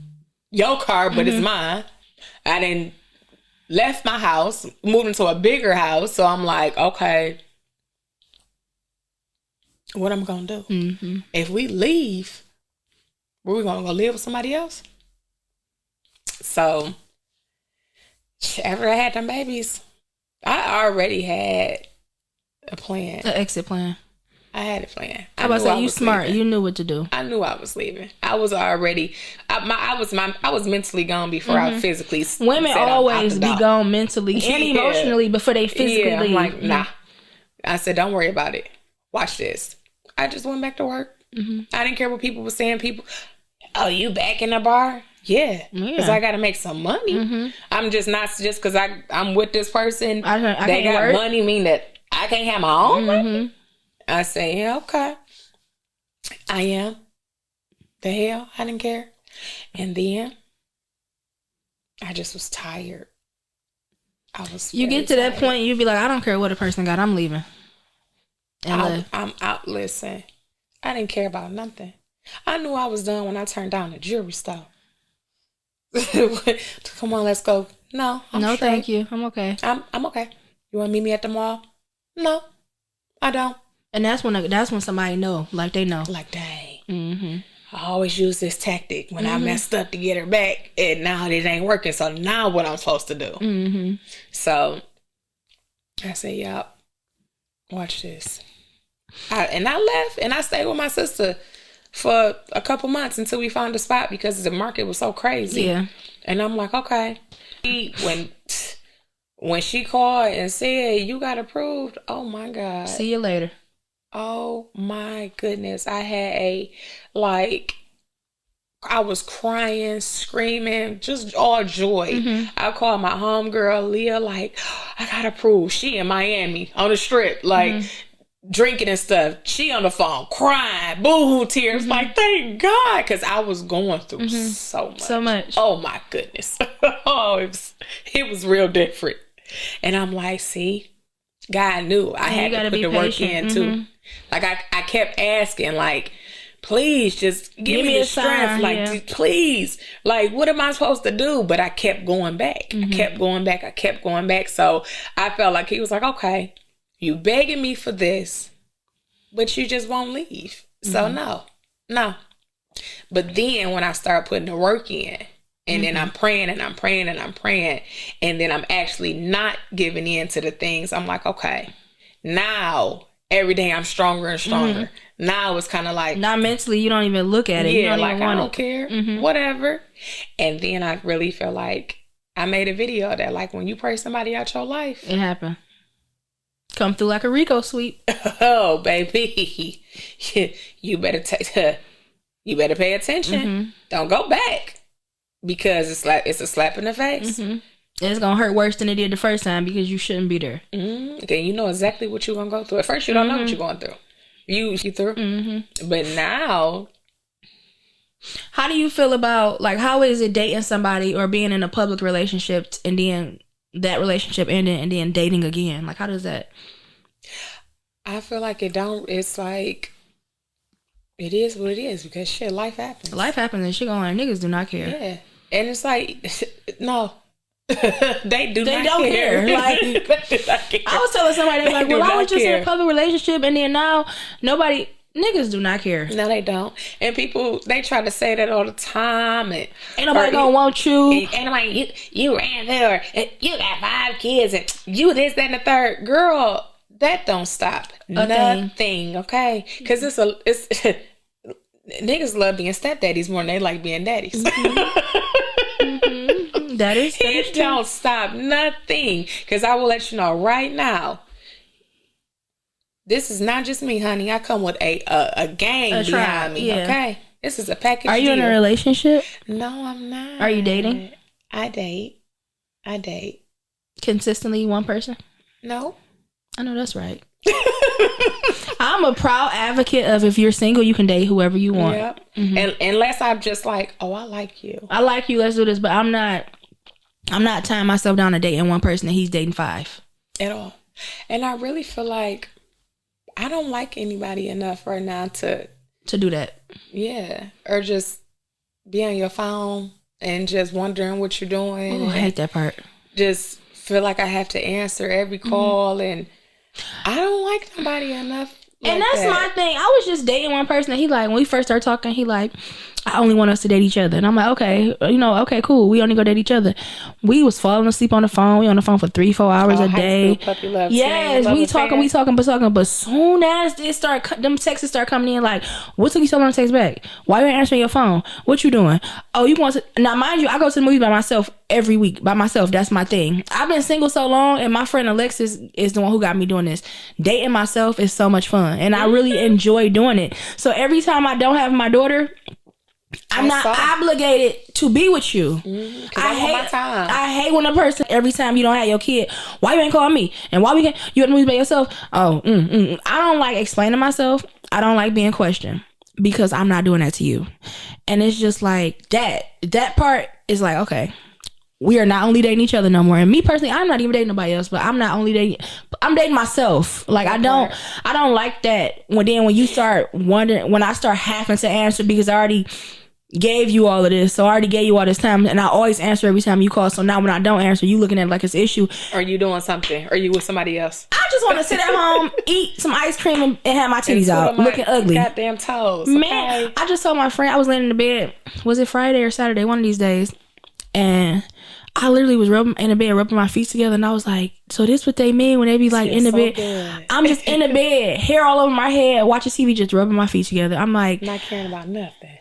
your car, but it's mine. I didn't left my house, moved into a bigger house. So I'm like, okay, what am I going to do? If we leave, where we going to go live with somebody else? So after I had them babies, I already had a plan. An exit plan. I had a plan. I was about to say, you smart. Leaving. You knew what to do. I knew I was leaving. I was already. I was mentally gone before I physically. Women always be gone mentally and emotionally before they physically leave. I'm like, nah. I said, don't worry about it. Watch this. I just went back to work. I didn't care what people were saying. People, oh, you back in the bar? Yeah, because I got to make some money. I'm just not just because I'm with this person. I they got work. Money mean that I can't have my own money. I say, yeah, okay. I am. The hell, I didn't care. And then I just was tired. You get to that point, you be like, I don't care what a person got, I'm leaving. I'm out. Listen, I didn't care about nothing. I knew I was done when I turned down the jewelry store. Come on, let's go. No, no, straight. Thank you. I'm okay. I'm okay. You want to meet me at the mall? No, I don't. And that's when somebody know, like they know, like dang. I always use this tactic when I messed up to get her back, and now it ain't working. So now what I'm supposed to do? So I said, "Yup, watch this." I left and I stayed with my sister for a couple months until we found a spot because the market was so crazy. Yeah, and I'm like, okay. When she called and said you got approved, oh my God. See you later. Oh my goodness. I had I was crying, screaming, just all joy. I called my homegirl, Leah, like, I got approved. She in Miami on the strip, like, drinking and stuff. She on the phone, crying, boo-hoo tears, like, thank God. Because I was going through so much. So much. Oh my goodness. Oh, it was real different. And I'm like, see, God knew I had to put the work in too. Like I kept asking, like, please just give me the strength. Like, please, like, what am I supposed to do? But I kept going back. I kept going back. So I felt like he was like, okay, you begging me for this, but you just won't leave. So no. But then when I start putting the work in, and then I'm praying and I'm praying and I'm praying, and then I'm actually not giving in to the things, I'm like, okay, now every day I'm stronger and stronger. Now it's kind of like, not mentally, you don't even look at it. Yeah, like I don't care, whatever. And then I really feel like I made a video that, like, when you pray somebody out your life, it happened. Come through like a Rico sweep. Oh, baby. You better pay attention. Don't go back. Because it's a slap in the face. It's going to hurt worse than it did the first time because you shouldn't be there. Okay, you know exactly what you're going to go through. At first, you don't know what you're going through. You through. But now... How do you feel about, like, how is it dating somebody or being in a public relationship and then that relationship ending and then dating again? Like, how does that... I feel like it's like... It is what it is because shit, life happens. Life happens and shit going on. Niggas do not care. Yeah. And it's like, no. They don't care. Like, they do not care. I was telling somebody, like, well, I was just in a public relationship and then now niggas do not care. No, they don't. And people, they try to say that all the time. And ain't nobody gonna want you. Ain't nobody, you ran there, and you got 5 kids, and you this, that, and the third. Girl, that don't stop. Nothing, okay? Because it's niggas love being stepdaddies more than they like being daddies. That is it true. Don't stop nothing. Because I will let you know right now, this is not just me, honey. I come with a gang behind me, okay? This is a package Are you deal. in a relationship? No, I'm not. Are you dating? I date. Consistently one person? No. I know that's right. I'm a proud advocate of if you're single, you can date whoever you want. Yep. And unless I'm just like, oh, I like you. I like you, let's do this. But I'm not tying myself down to dating one person and he's dating 5. At all. And I really feel like I don't like anybody enough right now to do that. Yeah. Or just be on your phone and just wondering what you're doing. Oh, I hate that part. Just feel like I have to answer every call and I don't like nobody enough. And that's my thing. I was just dating one person and he like, when we first started talking, he like, I only want us to date each other. And I'm like, okay, okay, cool. We only go date each other. We was falling asleep on the phone. We on the phone for 3-4 hours a day. Puppy love. Yes, we talking. But soon as them texts start coming in like, what took you so long to text back? Why you ain't answering your phone? What you doing? Oh, you want to, now mind you, I go to the movies by myself every week by myself. That's my thing. I've been single so long and my friend Alexis is the one who got me doing this. Dating myself is so much fun and I really enjoy doing it. So every time I don't have my daughter, I'm not obligated to be with you. I hate when a person, every time you don't have your kid, why you ain't calling me? And why you at the movies by yourself? Oh, I don't like explaining myself. I don't like being questioned because I'm not doing that to you. And it's just like that part is like, okay, we are not only dating each other no more. And me personally, I'm not even dating nobody else, but I'm dating myself. Like I don't like that when you start wondering, when I start having to answer because I already gave you all of this. So I already gave you all this time and I always answer every time you call. So now when I don't answer, you looking at it like it's an issue. Are you doing something? Are you with somebody else? I just want to sit at home, eat some ice cream and have my titties out looking ugly. Goddamn toes. Okay? Man, I just told my friend, I was laying in the bed. Was it Friday or Saturday? One of these days. And I literally was in the bed rubbing my feet together and I was like, so this what they mean when they be like in the bed? Good. I'm just in the bed, hair all over my head, watching TV, just rubbing my feet together. I'm like, not caring about nothing.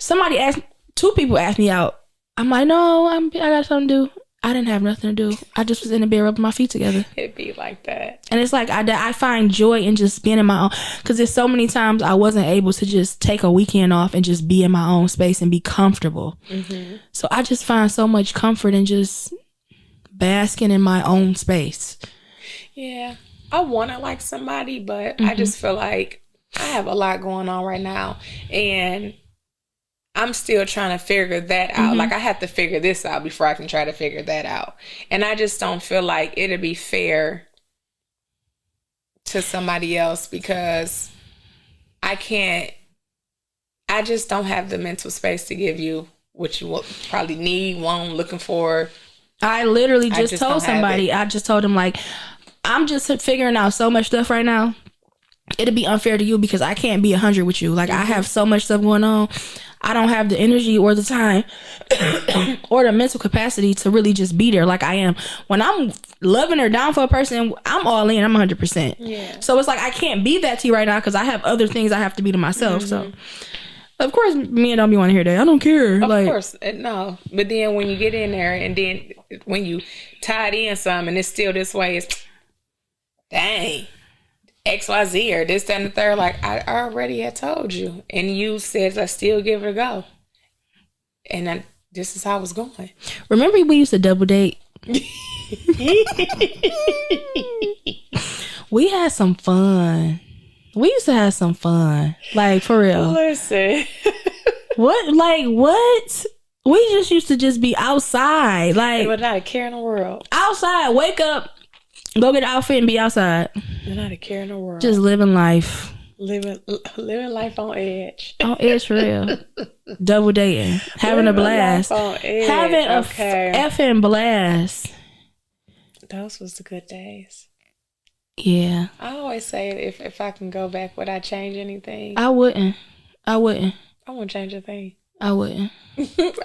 Two people asked me out. I'm like, no, I got something to do. I didn't have nothing to do. I just was in the bed rubbing my feet together. It'd be like that. And it's like, I find joy in just being in my own, because there's so many times I wasn't able to just take a weekend off and just be in my own space and be comfortable. So I just find so much comfort in just basking in my own space. Yeah. I want to like somebody, but I just feel like I have a lot going on right now. And I'm still trying to figure that out. Like I have to figure this out before I can try to figure that out. And I just don't feel like it'll be fair to somebody else because I just don't have the mental space to give you what you will probably need, want, looking for. I literally just told somebody, I just told him like, I'm just figuring out so much stuff right now. It'd be unfair to you because I can't be 100 with you. Like I have so much stuff going on. I don't have the energy or the time or the mental capacity to really just be there like I am. When I'm loving or down for a person, I'm all in. I'm 100%. Yeah. So it's like I can't be that to you right now because I have other things I have to be to myself. So of course, me and don't be want to hear that. I don't care. Of course, no. But then when you get in there and then when you tied in some and it's still this way, it's dang. XYZ or this, that, and the third. Like, I already had told you. And you said I still give it a go. And this is how I was going. Remember we used to double date? We had some fun. We used to have some fun. Like, for real. Listen. What? Like, what? We just used to just be outside. Like, not a care in the world. Outside. Wake up. Go get an outfit and be outside. Not a care in the world. Just living life. Living life on edge. On edge, for real. Double dating. Having a blast. Having a effing blast. Those was the good days. Yeah. I always say if I can go back, would I change anything? I wouldn't. I wouldn't change a thing. I wouldn't.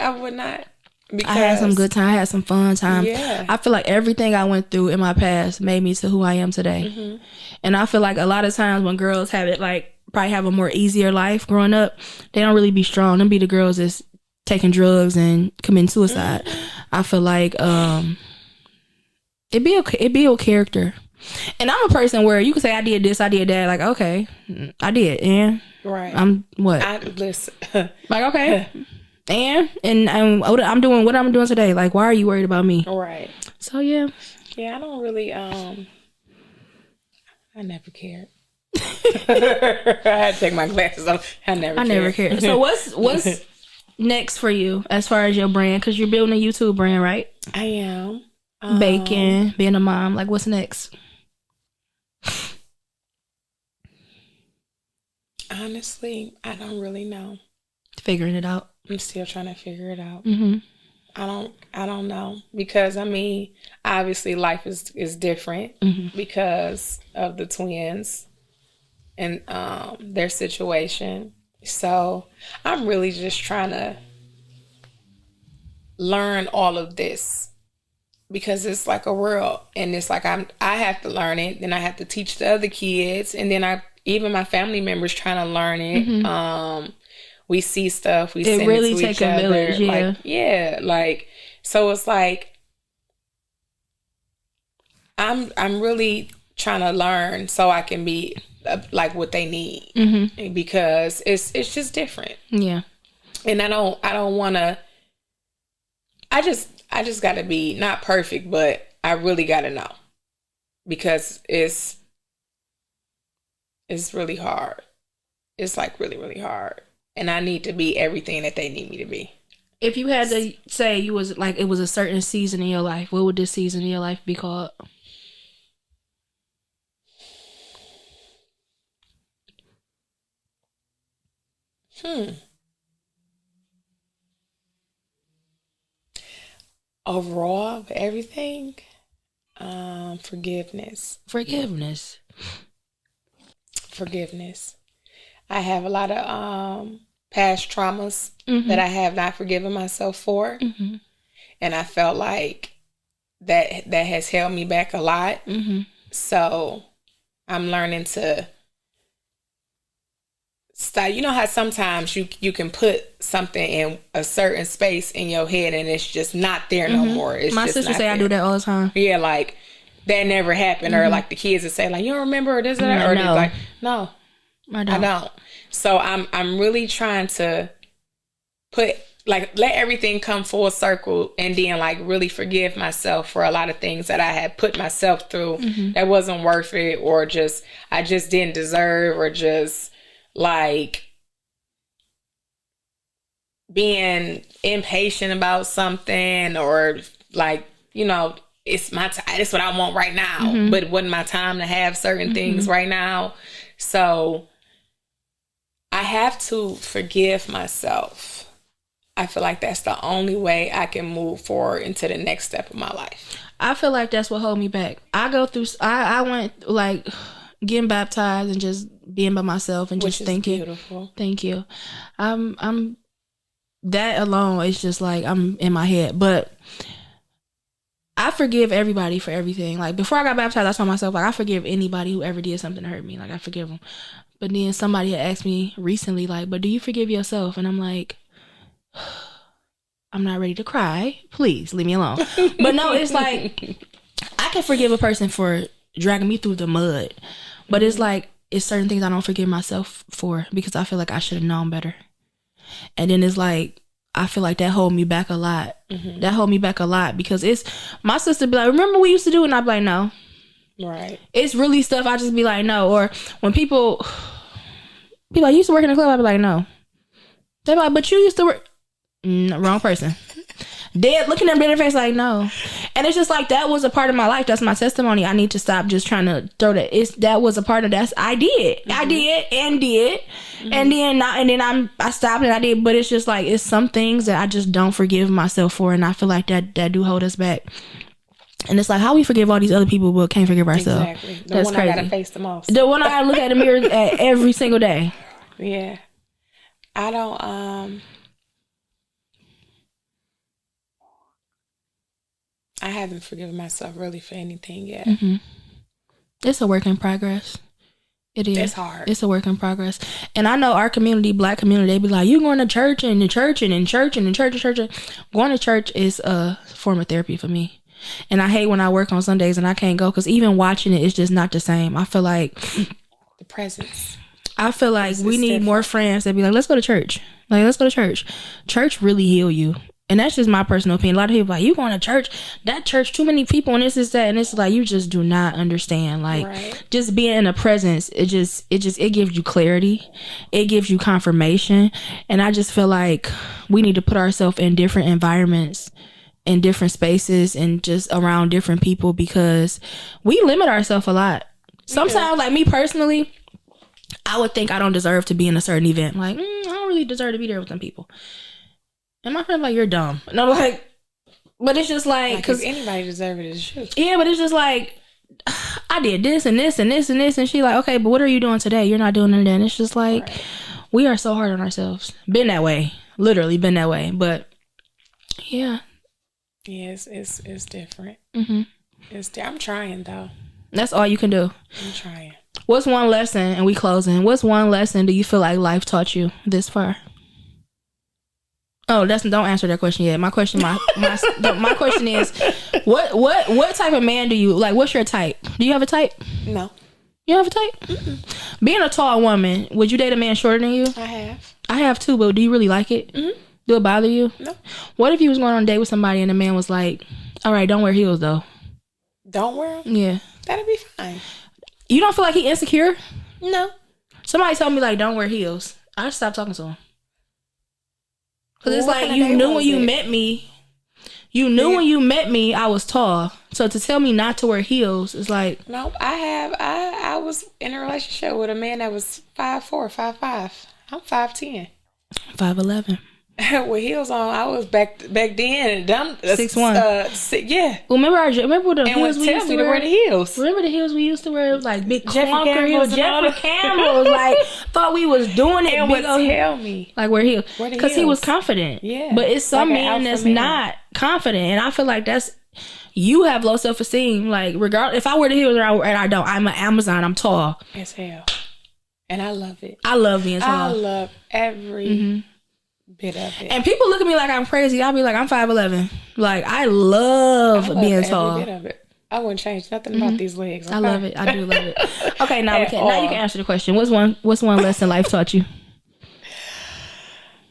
I would not. Because I had some good time. I had some fun time. Yeah. I feel like everything I went through in my past made me to who I am today. Mm-hmm. And I feel like a lot of times when girls have it, like, probably have a more easier life growing up, they don't really be strong. Them be the girls that's taking drugs and committing suicide. Mm-hmm. I feel like it be a character. And I'm a person where you can say I did this, I did that. Like, okay, I did, and right. I'm what? Listen. Like, okay, and I'm doing what I'm doing today. Like, why are you worried about me? Right. So yeah. Yeah, I don't really. I never cared. I had to take my glasses off. I never cared. So what's next for you as far as your brand? Because you're building a YouTube brand, right? I am. Baking, being a mom. Like, what's next? Honestly, I don't really know. Figuring it out. I'm still trying to figure it out. Mm-hmm. I don't know, because I mean, obviously life is different because of the twins and their situation. So I'm really just trying to learn all of this, because it's like a world, and it's like I have to learn it, then I have to teach the other kids, and then even my family members trying to learn it. We see stuff, we send really it to take each other. Village, yeah. Like, yeah, like, so it's like I'm really trying to learn so I can be like what they need, because it's just different. Yeah. And I don't want to. I just got to be not perfect, but I really got to know, because it's really hard. It's like really, really hard. And I need to be everything that they need me to be. If you had to say it was a certain season in your life, what would this season in your life be called? Overall, everything, forgiveness. I have a lot of past traumas that I have not forgiven myself for. And I felt like that has held me back a lot. So I'm learning to stop. You know how sometimes you can put something in a certain space in your head and it's just not there no more. It's my just sister not say there. I do that all the time. Yeah, like that never happened. Or like the kids would say like, you don't remember this or that? Or No. like, no, I don't. So I'm really trying to let everything come full circle, and then like really forgive myself for a lot of things that I had put myself through that wasn't worth it, or I just didn't deserve, or just like being impatient about something, or like, it's my time. It's what I want right now, but it wasn't my time to have certain things right now. So I have to forgive myself. I feel like that's the only way I can move forward into the next step of my life. I feel like that's what held me back. I went like getting baptized and just being by myself and just thinking. Beautiful. Thank you. I'm that alone is just like I'm in my head, but I forgive everybody for everything. Like before I got baptized, I told myself like I forgive anybody who ever did something to hurt me. Like I forgive them. But then somebody had asked me recently, like, but do you forgive yourself? And I'm like, I'm not ready to cry. Please leave me alone. But no, it's like I can forgive a person for dragging me through the mud, But it's like, it's certain things I don't forgive myself for because I feel like I should have known better. And then it's like, I feel like that hold me back a lot. That hold me back a lot because it's, my sister be like, remember we used to do it? And I'd be like, no. Right. It's really stuff I just be like, no. Or when people like, you used to work in the club, I'd be like, no. They're like, but you used to work. No, wrong person. Dead looking at them in their face like, no. And it's just like, that was a part of my life. That's my testimony. I need to stop just trying to throw that. That was a part of that. I did. I did. And then I stopped and I did. But it's just like, it's some things that I just don't forgive myself for. And I feel like that do hold us back. And it's like, how we forgive all these other people but can't forgive ourselves. Exactly. That's crazy. I gotta face the most. The one I gotta look at in the mirror every single day. Yeah. I don't I haven't forgiven myself really for anything yet. It's a work in progress. It is. It's hard. It's a work in progress. And I know our community, Black community, they be like, you going to church and the church and church and church and church. Going to church is a form of therapy for me. And I hate when I work on Sundays and I can't go because even watching it is just not the same. I feel like the presence. I feel like we need more friends that be like, let's go to church. Like, let's go to church. Church really heal you. And that's just my personal opinion. A lot of people are like, you going to church? That church, too many people, and this is that. And it's like, you just do not understand. Like, just being in a presence, it gives you clarity. It gives you confirmation. And I just feel like we need to put ourselves in different environments, in different spaces, and just around different people because we limit ourselves a lot. Sometimes, like me personally, I would think I don't deserve to be in a certain event. Like, I don't really deserve to be there with them people. And my friend like, you're dumb. And I'm like, but it's just like, because anybody deserve it, it's true. Yeah, but it's just like, I did this and this and this and this. And she like, okay, but what are you doing today? You're not doing anything. And it's just like, we are so hard on ourselves. Been that way. Literally been that way. But yeah. Yeah, it's different. I'm trying though. That's all you can do. I'm trying. What's one lesson, and we closing, what's one lesson do you feel like life taught you this far? Oh, don't answer that question yet. My question, my question is, what type of man do you like? What's your type? Do you have a type? No. You don't have a type? Mm-mm. Being a tall woman, would you date a man shorter than you? I have too, but do you really like it? Mm-hmm. Do it bother you? No. What if you was going on a date with somebody and the man was like, all right, don't wear heels though? Don't wear them? Yeah. That'd be fine. You don't feel like he insecure? No. Somebody told me like, don't wear heels. I just stopped talking to him. Because it's like, you knew when you met me. You knew when you met me, I was tall. So to tell me not to wear heels is like... No, I was in a relationship with a man that was 5'4", 5'5". I'm 5'10". 5'11". With heels on, I was back then and done 6'1". Yeah. Well, remember the heels we used to wear? The heels. Remember the heels we used to wear? Like big clunker heels, Jeffrey Campbell's. Like thought we was doing it. And would tell me like wear heels because he was confident. Yeah. But it's some like men that's not confident, and I feel like that's you have low self esteem. Like regardless, if I wear the heels or I don't, I'm an Amazon. I'm tall as hell, and I love it. I love being tall. I love every. Bit of it. And people look at me like I'm crazy. I'll be like, I'm 5'11". Like I love being tall. Bit of it. I wouldn't change nothing about these legs. Okay? I love it. I do love it. Okay, now you can answer the question. What's one lesson life taught you?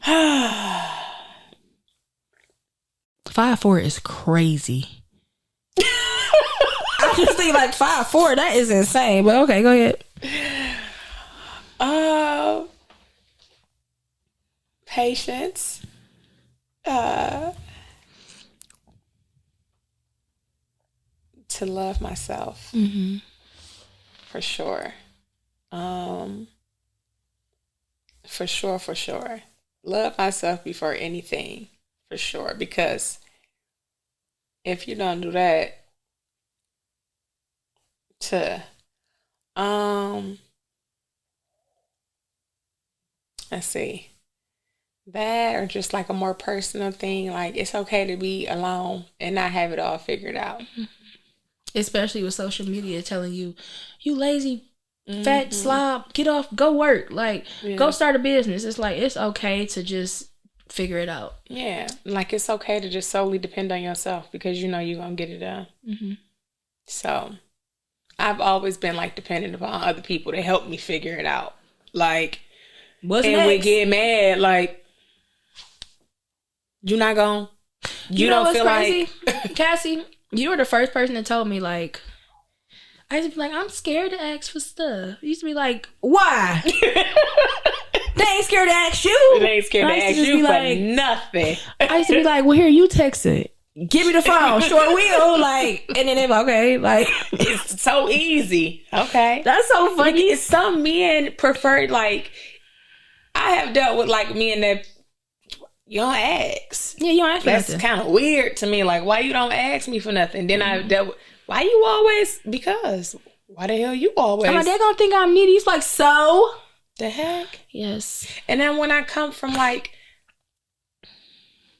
5'4" is crazy. I just think like 5'4", that is insane. But okay, go ahead. Patience. To love myself. Mm-hmm. For sure. For sure. Love myself before anything. For sure. Because if you don't do that, let's see. That or just like a more personal thing. Like it's okay to be alone and not have it all figured out. Especially with social media telling you, you lazy, fat slob, get off, go work. Like, go start a business. It's like, it's okay to just figure it out. Yeah. Like it's okay to just solely depend on yourself because you know you're going to get it done. Mm-hmm. So I've always been like dependent upon other people to help me figure it out. Like, What's and next? we get mad, like, you not gonna, you know don't what's feel crazy? like, Cassie, you were the first person that told me, like, I used to be like, I'm scared to ask for stuff. You used to be like, why? They ain't scared to ask you. they ain't scared to ask you for nothing. I used to be like, well, here, you text it. Give me the phone. Sure will. Like, and then they're like, okay. Like, It's so easy. Okay. that's so funny. Some men prefer, like, I have dealt with, like, men that, you don't ask. Yeah, you don't ask for That's nothing. kind of weird to me. Like, why you don't ask me for nothing? Then I've dealt with, why you always, because, why the hell you always? I'm like, they're gonna think I'm needy. He's like, so? The heck? Yes. And then when I come from, like,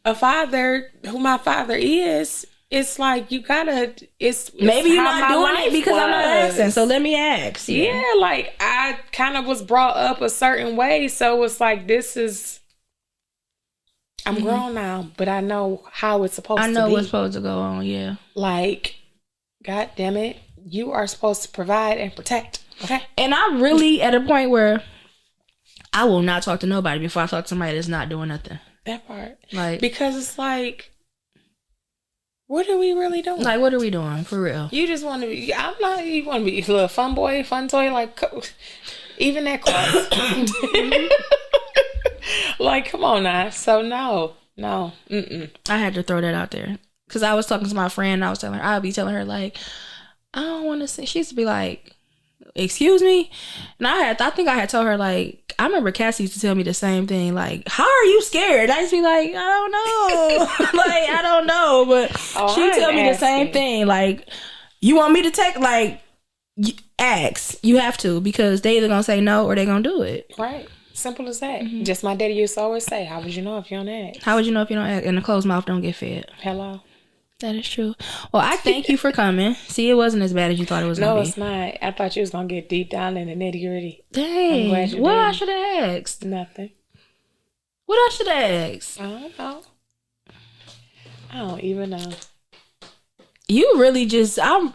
a father, who my father is, it's like, you gotta, it's Maybe you're how not my doing life it because I'm not was. asking. So let me ask. Yeah, like, I kind of was brought up a certain way. So it's like, this is, I'm grown now, but I know how it's supposed to be. I know what's supposed to go on, yeah. Like, God damn it, you are supposed to provide and protect. Okay. And I'm really at a point where I will not talk to nobody before I talk to somebody that's not doing nothing. That part. Like, Because it's like, what are we really doing? like, what are we doing for real? You just want to be, I'm not, you want to be a little fun boy, fun toy, like, even that class. Like, come on now. So, no. I had to throw that out there. Because I was talking to my friend and I was telling her, I'll be telling her, like, I don't want to see. She used to be like, excuse me? And I think I had told her, like, I remember Cassie used to tell me the same thing, like, how are you scared? I used to be like, I don't know. Like, I don't know. But she tell me the same thing. Like, you want me to take, like, ask. You have to, because they either going to say no or they going to do it. Right. Simple as that. Just my daddy used to always say, how would you know if you don't ask? How would you know if you don't ask? And the closed mouth don't get fed. Hello. That is true. Well, I thank you for coming. See, it wasn't as bad as you thought it was going to be. No, it's not. I thought you was going to get deep down in the nitty gritty. Dang. I'm glad you What did. I should have asked? Nothing. What I should have asked? I don't know. I don't even know. You really just, I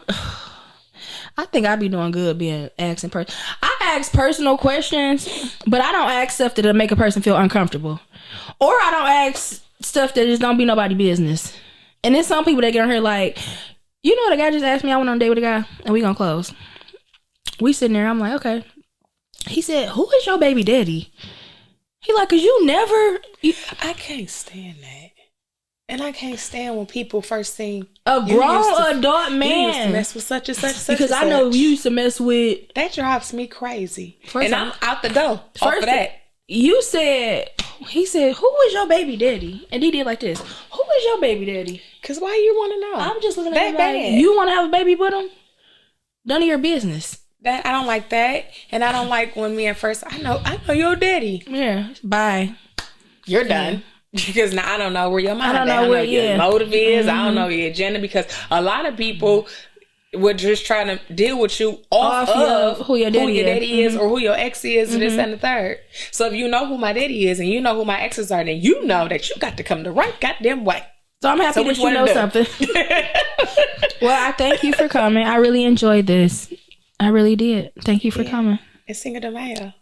think I'd be doing good being asking person. I ask personal questions, but I don't ask stuff that'll make a person feel uncomfortable. Or I don't ask stuff that just don't be nobody business. And then some people that get on here like, you know, the guy just asked me, I went on a date with a guy and we gonna close. We sitting there, I'm like, okay. He said, who is your baby daddy? He like, cause you never. I can't stand that. And I can't stand when people first think A grown adult man. You used to mess with such and such, such because and I know such. you used to mess with. That drives me crazy. First And off- I'm out the door. Off of that. You said, he said, who is your baby daddy? And he did like this. Who is your baby daddy? Because why you want to know? I'm just looking at that him bad. like, you want to have a baby with him? None of your business. That I don't like that. And I don't like when me at first, I know your daddy. Yeah, bye. You're done. Because now I don't know where your mind I don't is. know where your yeah. motive is. I don't know your agenda, because a lot of people would just try to deal with you off of who your daddy is or who your ex is, and this and the third. So if you know who my daddy is and you know who my exes are, then you know that you got to come the right goddamn way. So I'm happy that you know do? something. Well, I thank you for coming. I really enjoyed this. I really did. Thank you for coming. And Cinco de Mayo.